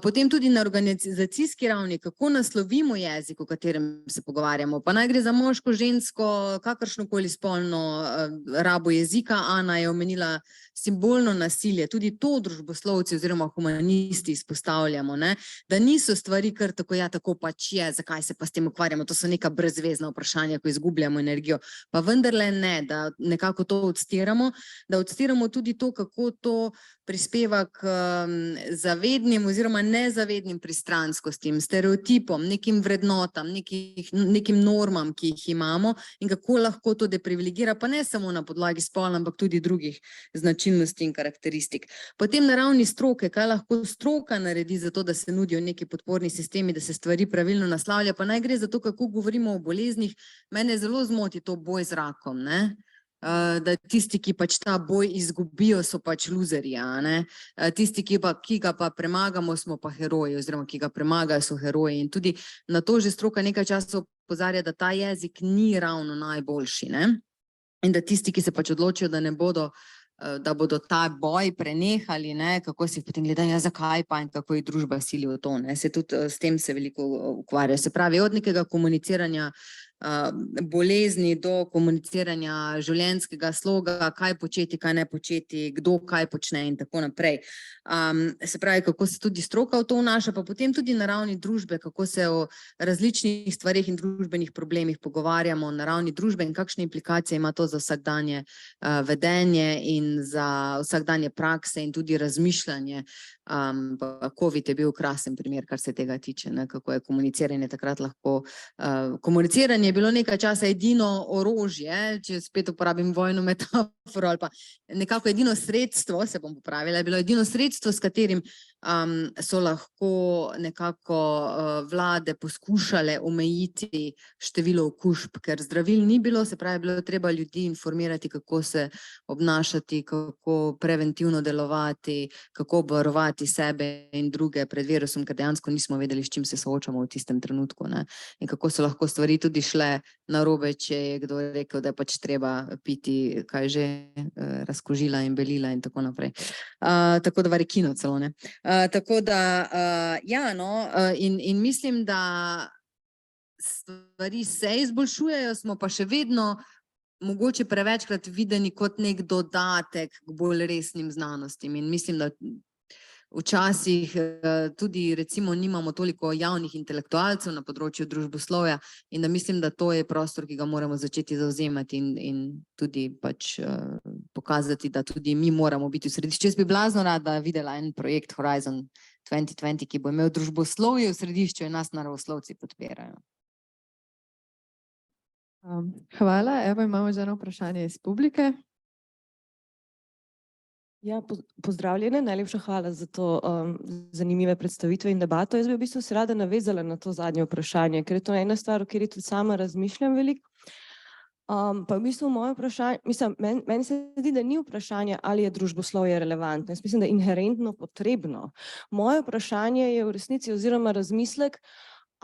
Potem tudi na organizacijski ravni, kako naslovimo jezik, o katerem se pogovarjamo. Pa naj gre za moško, žensko, kakršnokoli spolno rabo jezika. Ana je omenila simbolno nasilje. Tudi to družboslovci oziroma humanisti izpostavljamo, da niso stvari kar tako, ja, tako pač je, zakaj se pa s tem ukvarjamo. To so neka brezvezna vprašanja, ko izgubljamo energijo. Pa vendarle ne, da nekako to odstiramo, da odstiramo tudi to, kako to prispeva k zavednim oziroma nezavednim pristranskostim, stereotipom, nekim vrednotam, nekim normam, ki jih imamo in kako lahko to deprivilegira, pa ne samo na podlagi spola, ampak tudi drugih značilnosti in karakteristik. Potem na ravni stroke, kaj lahko stroka naredi za to, da se nudijo neki podporni sistemi, da se stvari pravilno naslavlja, pa naj gre za to, kako govorimo o boleznih. Mene zelo zmoti to boj z rakom, da tisti, ki pač ta boj izgubijo, so pač luzerji, tisti, ki ga pa premagamo, smo pa heroji, oziroma ki ga premagajo, so heroji. In tudi na to že stroka nekaj časa opozarja, da ta jezik ni ravno najboljši, in da tisti, ki se pač odločijo, da bodo ta boj prenehali, kako si potem gledajo, zakaj pa in kako jih družba sili v to. Se tudi s tem se veliko ukvarja. Se pravi, od nekega komuniciranja bolezni do komuniciranja življenjskega sloga, kaj početi, kaj ne početi, kdo kaj počne in tako naprej. Se pravi, kako se tudi stroka v to vnaša, pa potem tudi na ravni družbe, kako se o različnih stvarih in družbenih problemih pogovarjamo na ravni družbe in kakšne implikacije ima to za vsakdanje vedenje in za vsakdanje prakse in tudi razmišljanje. COVID je bil krasen primer, kar se tega tiče, kako je komuniciranje takrat lahko. Komuniciranje je bilo nekaj časa edino orožje, če spet uporabim vojno metaforo, ali pa nekako edino sredstvo, se bom popravila, je bilo edino sredstvo, s katerim so lahko nekako vlade poskušale omejiti število okužb, ker zdravil ni bilo, se pravi, bilo treba ljudi informirati, kako se obnašati, kako preventivno delovati, kako obvarovati sebe in druge pred virusom, ker dejansko nismo vedeli, s čim se soočamo v tistem trenutku, in kako so lahko stvari tudi šle narobe, če je kdo rekel, da je pač treba piti, kaj že, razkožila in belila in tako naprej. Tako da varikino celo, tako da, in mislim, da stvari se izboljšujejo, smo pa še vedno mogoče prevečkrat videni kot nek dodatek k bolj resnim znanostim in mislim, da včasih tudi recimo nimamo toliko javnih intelektualcev na področju družboslovja in da mislim, da to je prostor, ki ga moramo začeti zavzemati in tudi pač pokazati, da tudi mi moramo biti v središču. Jaz bi blazno rada videla en projekt Horizon 2020, ki bo imel družboslovje v središču in nas naravoslovci podpirajo. Hvala, evo imamo že eno vprašanje iz publike. Ja, pozdravljene, najlepša hvala za to zanimive predstavitve in debato. Jaz bi v bistvu se rada navezala na to zadnje vprašanje, ker je to ena stvar, o kateri tudi sama razmišljam veliko. Pa v bistvu moje vprašanje, mislim, meni se zdi, da ni vprašanje, ali je družboslovje relevantno. Jaz mislim, da je inherentno potrebno. Moje vprašanje je v resnici oziroma razmislek,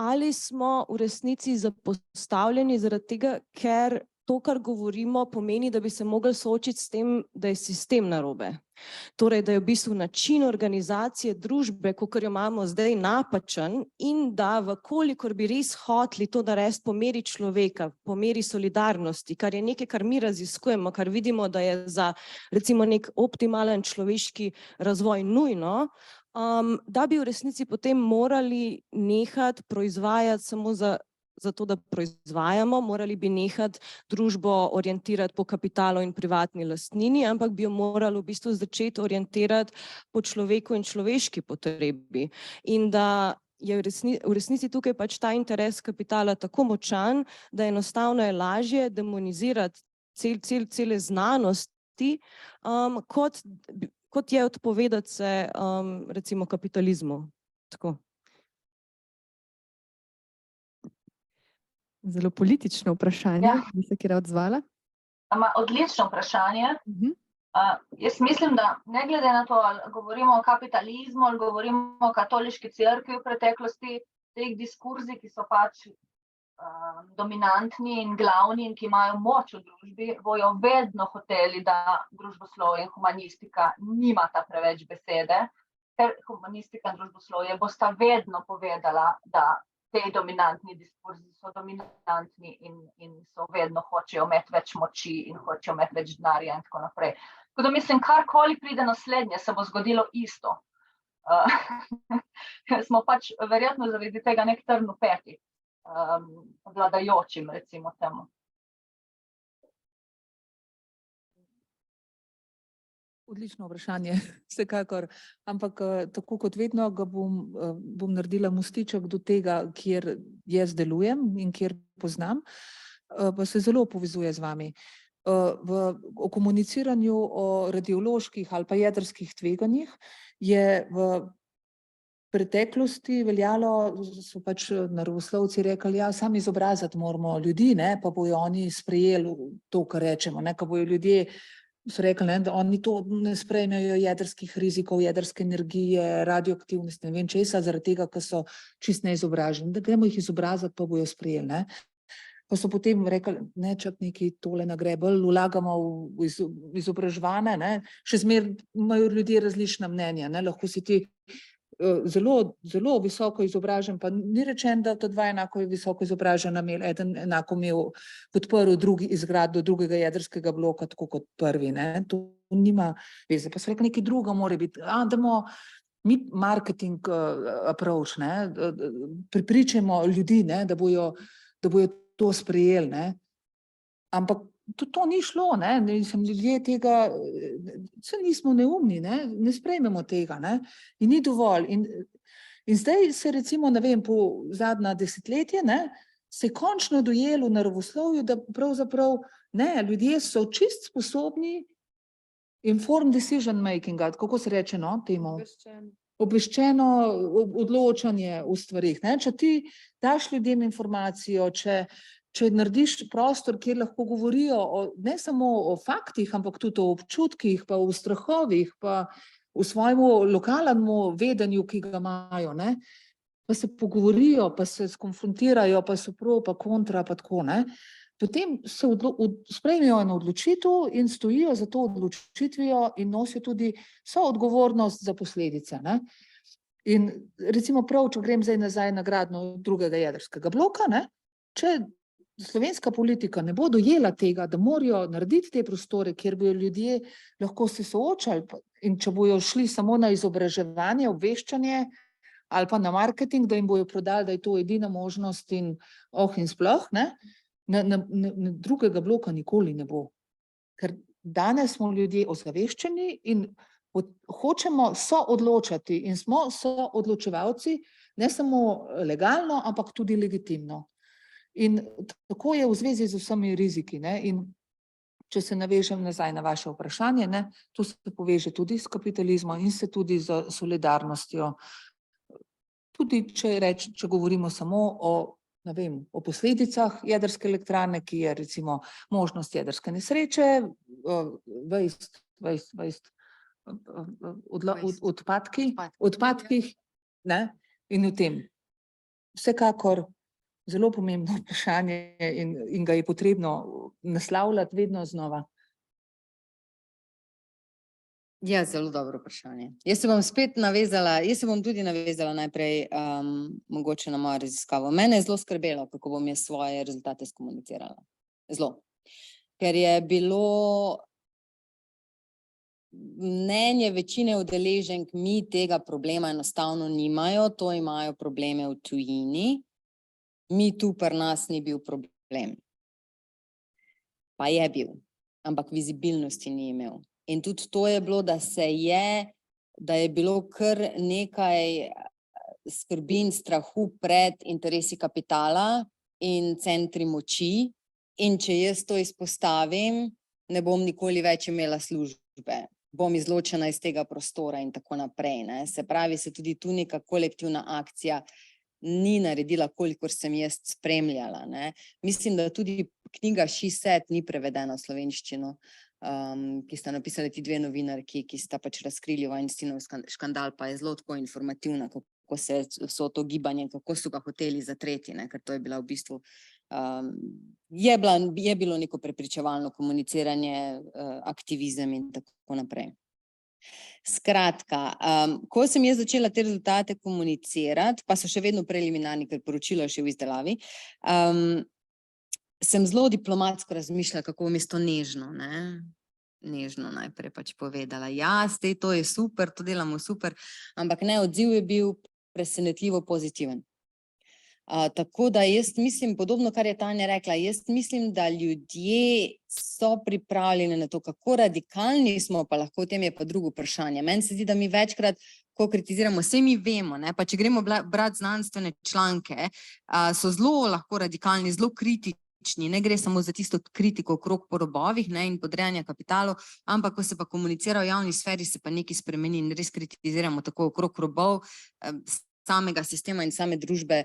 ali smo v resnici zapostavljeni zaradi tega, ker to, kar govorimo, pomeni, da bi se mogli soočiti s tem, da je sistem narobe. Torej, da je v bistvu način organizacije družbe, kakor jo imamo zdaj, napačen in da vkolikor bi res hoteli to narediti po meri človeka, po meri solidarnosti, kar je nekaj, kar mi raziskujemo, kar vidimo, da je za recimo nek optimalen človeški razvoj nujno, da bi v resnici potem morali nehati proizvajati samo za zato, da proizvajamo, morali bi nehati družbo orientirati po kapitalu in privatni lastnini, ampak bi jo morali v bistvu začeti orientirati po človeku in človeški potrebi. In da je v resnici tukaj pač ta interes kapitala tako močan, da enostavno je lažje demonizirati cele znanosti, kot je odpovedati se recimo kapitalizmu. Tako. Zelo politično vprašanje, Ja. bi se kje odzvala? Odlično vprašanje. Jaz mislim, da ne glede na to, ali govorimo o kapitalizmu, ali govorimo o katoliški cerkvi v preteklosti, teh diskurzij, ki so pač dominantni in glavni in ki imajo moč v družbi, bojo vedno hoteli, da družboslovje in humanistika nimata preveč besede, ker humanistika in družboslovje bosta vedno povedala, da te dominantni diskurzi so dominantni in so vedno hočejo imeti več moči in hočejo imeti več denarja in tako naprej. Tako da mislim, karkoli pride naslednje, se bo zgodilo isto. Smo pač verjetno zaradi tega nek trn v peti vladajočim, recimo temu. Odlično vprašanje, vsekakor. Ampak tako kot vedno ga bom naredila mostiček do tega, kjer jaz delujem in kjer poznam, pa se zelo povezuje z vami. O komuniciranju o radioloških ali pa jedrskih tveganjih je v preteklosti veljalo, so pač naravoslovci rekli, ja, sam izobraziti moramo ljudi, ne, pa bojo oni sprejeli to, kar rečemo, ne, ko bojo ljudje so rekli, ne, da oni to ne sprejmejo jedrskih rizikov, jedrske energije, radioaktivnosti, ne vem česa, zaradi tega, ker so čist neizobraženi. Da gremo jih izobraziti, pa bojo sprejeli, ne. Pa so potem rekli, ne, čak nekaj tole ne gre, bolj vlagamo v izobraževanje, ne. Še zmeraj imajo ljudje različna mnenja, ne, lahko si ti zelo, zelo visoko izobražen, pa ni rečeno, da to dva enako visoko izobražena imel, eden enako imel podprl drugi izgradnjo drugega jedrskega bloka, tako kot prvi, ne, to nima veze. Pa so rekli, nekaj druga mora biti, damo mi marketing approach, ne, prepričajmo ljudi, ne, da bojo to sprejeli, ne, ampak to ni šlo, ne, ljudje tega, saj nismo neumni, ne sprejmemo tega, ne, in ni dovolj. In zdaj se recimo, ne vem, po zadnja desetletje, ne, se je končno dojelo v naravoslovju, da pravzaprav ne, ljudje so čist sposobni informed decision makinga, kako se reče, no, temu? Obveščeno odločanje v stvarih, ne, če ti daš ljudem informacijo, če narediš prostor, kjer lahko govorijo ne samo o faktih, ampak tudi o občutkih, pa o strahovih, pa v svojemu lokalnemu vedenju, ki ga imajo, ne, pa se pogovorijo, pa se skonfrontirajo, pa so pro, pa kontra, pa tako, ne, potem se sprejmejo eno odločitev in stojijo za to odločitvijo in nosijo tudi soodgovornost za posledice, ne. In recimo prav, če grem zdaj nazaj na gradnjo drugega jedrskega bloka, ne, če slovenska politika ne bo dojela tega, da morajo narediti te prostore, kjer bojo ljudje lahko se soočali, in če bojo šli samo na izobraževanje, obveščanje ali pa na marketing, da jim bojo prodali, da je to edina možnost in in sploh, ne, drugega bloka nikoli ne bo. Ker danes smo ljudje ozaveščeni in hočemo soodločati in smo soodločevalci, ne samo legalno, ampak tudi legitimno. In tako je v zvezi z vsemi riziki, ne, in če se navežem nazaj na vaše vprašanje, ne, to se poveže tudi s kapitalizmom in se tudi z solidarnostjo. Tudi če govorimo samo ne vem, o posledicah jedrske elektrarne, ki je recimo možnost jedrske nesreče, odpadkih, ne, in v tem. Vsekakor zelo pomembno vprašanje in ga je potrebno naslavljati vedno znova. Ja, zelo dobro vprašanje. Jaz se bom tudi navezala najprej mogoče na mojo raziskavo. Mene je zelo skrbelo, kako bom jaz svoje rezultate skomunicirala. Zelo. Ker je bilo mnenje večine udeleženk, mi tega problema enostavno nimajo, to imajo probleme v tujini. mi tu pri nas ni bil problem. Pa je bil, ampak vizibilnosti ni imel. In tudi to je bilo, da je bilo kar nekaj skrbi in strahu pred interesi kapitala in centri moči. In če jaz to izpostavim, ne bom nikoli več imela službe, bom izločena iz tega prostora in tako naprej. Ne. Se pravi, se tudi tu neka kolektivna akcija ni naredila, kolikor sem jaz spremljala. Ne. Mislim, da tudi knjiga She Said ni prevedena v slovenščino, ki sta napisali ti dve novinarki, ki sta pač razkrili Weinsteinov škandal, pa je zelo tako informativna, kako se so to gibanje, kako so ga hoteli zatreti, ne, ker to je bila v bistvu je bilo neko prepričevalno komuniciranje, aktivizem in tako naprej. Skratka, ko sem jaz začela te rezultate komunicirati, pa so še vedno preliminarni, ker poročilo je še v izdelavi, sem zelo diplomatsko razmišljala, kako bom to nežno, ne? Nežno najprej pač povedala, ja, to je super, to delamo super, ampak ne, odziv je bil presenetljivo pozitiven. Tako da jaz mislim, podobno, kar je Tanja rekla, jaz mislim, da ljudje so pripravljeni na to, kako radikalni smo, pa lahko o tem je pa drugo vprašanje. Meni se zdi, da mi večkrat, ko kritiziramo, vse mi vemo, ne, pa če gremo brati znanstvene članke, so zelo lahko radikalni, zelo kritični, ne gre samo za tisto kritiko okrog po robovih, ne, in podrejanja kapitalov, ampak ko se pa komunicira v javni sferi, se pa nekaj spremeni in res kritiziramo tako okrog robov, samega sistema in same družbe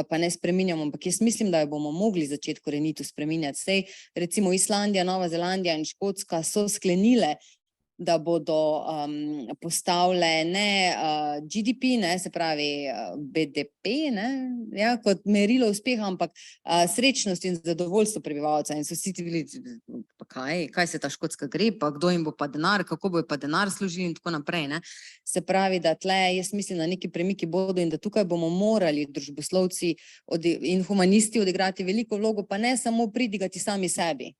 pa ne spreminjamo, ampak jaz mislim, da jo bomo mogli začeti korenito spreminjati. Sej, recimo Islandija, Nova Zelandija in Škotska so sklenile, da bodo postavile ne GDP, ne, se pravi BDP, ne, ja, kot merilo uspeha, ampak srečnost in zadovoljstvo prebivalca. In so vsi bili, pa kaj se ta Škotska gre, pa kdo jim bo pa denar, kako bo pa denar služili in tako naprej. Ne. Se pravi, da tle jaz mislim, da neki premiki bodo in da tukaj bomo morali družboslovci in humanisti odigrati veliko vlogo, pa ne samo pridigati sami sebi,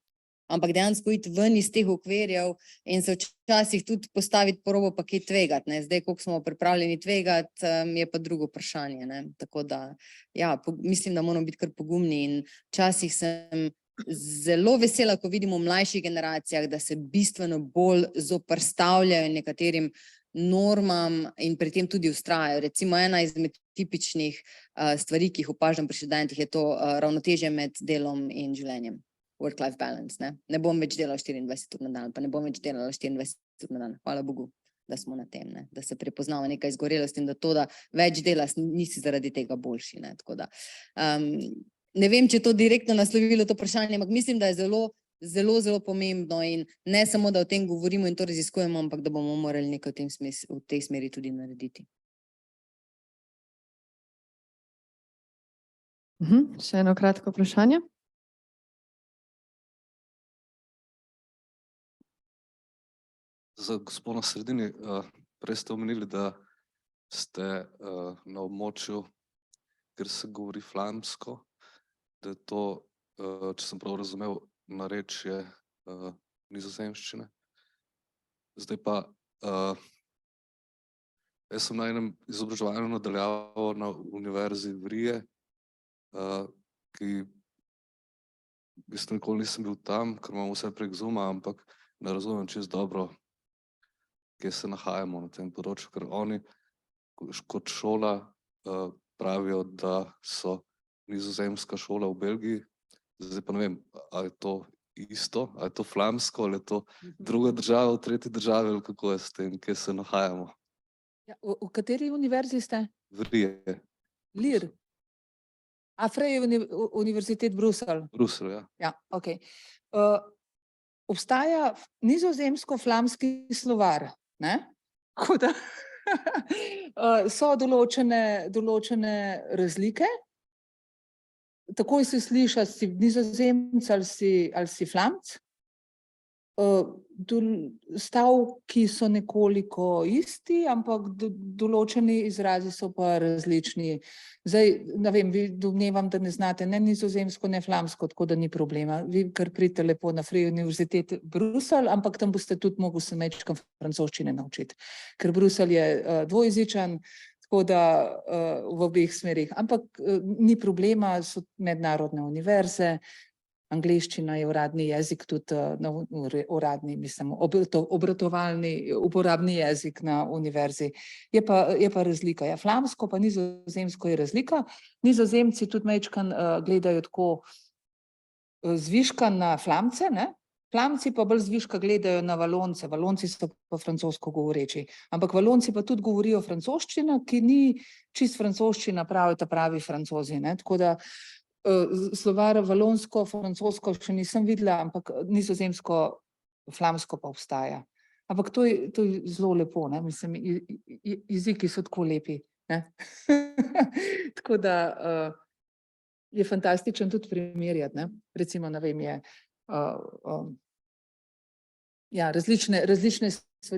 ampak dejansko iti ven iz teh okvirjev in se včasih tudi postaviti po robu pa kaj tvegati. Ne. Zdaj, koliko smo pripravljeni tvegati, je pa drugo vprašanje. Ne. Tako da, ja, mislim, da moramo biti kar pogumni in včasih sem zelo vesela, ko vidimo v mlajših generacijah, da se bistveno bolj zoperstavljajo nekaterim normam in pri tem tudi vztrajajo. Recimo ena izmed tipičnih stvari, ki jih opažam pri študentih, je to ravnotežje med delom in življenjem. Work-life balance, ne. Ne bom več delala 24 ur na dan, pa ne bom več delala 24 ur na dan. Hvala Bogu, da smo na tem, ne. Da se prepoznava neka izgorelost in da to, da več delaš, nisi zaradi tega boljši, ne. Tako da, ne vem, če je to direktno naslovilo to vprašanje, ampak mislim, da je zelo pomembno in ne samo, da o tem govorimo in to raziskujemo, ampak da bomo morali nekaj v tej smeri tudi narediti. Še eno kratko vprašanje. Za gospod na sredini, prej ste omenili, da ste na območju, kjer se govori flamsko, da je to, če sem prav razumel, narečje nizozemščine. Zdaj pa, jaz sem na enem izobraževanju nadaljeval na univerzi v Rije, ki v bistvu nikoli nisem bil tam, ker imam vse prek Zooma, ampak ne razumem čisto dobro, kje se nahajamo na tem področju, ker oni kot šola pravijo, da so nizozemska šola v Belgiji. Zdaj pa ne vem, ali je to isto, ali je to flamsko, ali je to druga država, v tretji državi, ali kako je s tem, kje se nahajamo. Ja, v kateri univerzi ste? V Rije. Lir. Freie Universität Bruselj. Bruselj, ja. Ja, okej. Obstaja nizozemsko-flamski slovar, ne? Tako da so določene razlike. Takoj se sliši, ali si Nizozemec ali si Flamc. Stavki so nekoliko isti, ampak določeni izrazi so pa različni. Zdaj, ne vem, vi domnevam, da ne znate ne nizozemsko, ne flamsko, tako da ni problema. Vi kar pridite lepo na Freie Universität Bruselj, ampak tam boste tudi mogli se majčkeno francoščine naučiti. Ker Bruselj je dvojezičen, Tako da v obeh smerih. Ampak ni problema, so mednarodne univerze, angleščina je uradni jezik, tudi uradni, mislim, obratovalni, uporabni jezik na univerzi. Je pa razlika. Ja, flamsko pa nizozemsko je razlika. Nizozemci tudi majčkeno gledajo tako zviška na Flamce, ne? Flamci pa bolj zviška gledajo na Valonce. Valonci so pa francosko govoreči. Ampak Valonci pa tudi govorijo francoščina, ki ni čist francoščina, pravi Francozi, ne? Tako da slovar valonsko, francosko še nisem videla, ampak nizozemsko, flamsko pa obstaja. Ampak to je zelo lepo, ne? Mislim, jeziki so tako lepi, ne? Tako da je fantastičen tudi primerjati, ne? Recimo, ne vem, je ja, različne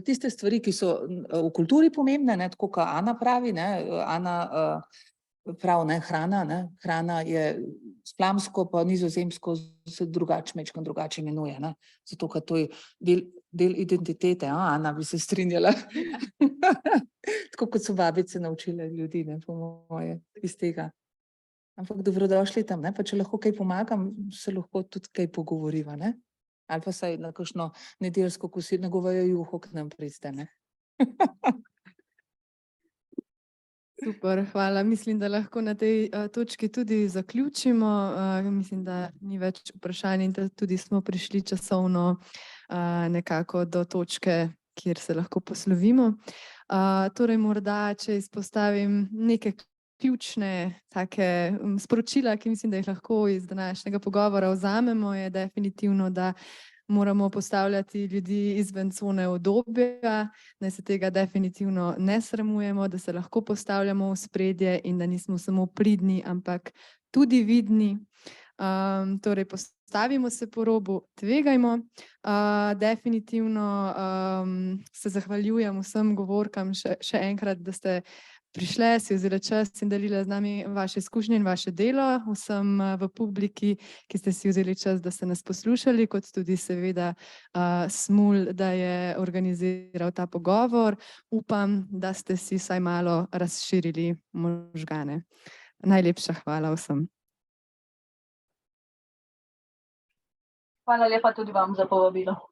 tiste stvari, ki so v kulturi pomembne, ne? Tako kot Ana pravi, ne? Ana prav, ne, hrana, ne, hrana je flamsko pa nizozemsko se majčkeno drugače imenuje, ne, zato ker to je del identitete, Ana bi se strinjala. Tako kot so babice naučile ljudi, ne, po moje, iz tega. Ampak dobrodošli tam, ne, pa če lahko kaj pomagam, se lahko tudi kaj pogovoriva, ne, ali pa saj na kakšno nedeljsko kosilo, na govejo juho k nam pridite, ne. Super, hvala. Mislim, da lahko na tej točki tudi zaključimo. Mislim, da ni več vprašanj in da tudi smo prišli časovno nekako do točke, kjer se lahko poslovimo. Torej morda, če izpostavim neke ključne take sporočila, ki mislim, da jih lahko iz današnjega pogovora vzamemo, je definitivno, da moramo postavljati ljudi izven cone udobja, da se tega definitivno ne sramujemo, da se lahko postavljamo v spredje in da nismo samo pridni, ampak tudi vidni. Torej postavimo se po robu, tvegajmo. Definitivno se zahvaljujem vsem govorkam še enkrat, da ste prišle, si vzeli čas in delile z nami vaše izkušnje in vaše delo, vsem v publiki, ki ste si vzeli čas, da ste nas poslušali, kot tudi seveda Smul, da je organiziral ta pogovor. Upam, da ste si vsaj malo razširili možgane. Najlepša hvala vsem. Hvala lepa tudi vam za povabilo.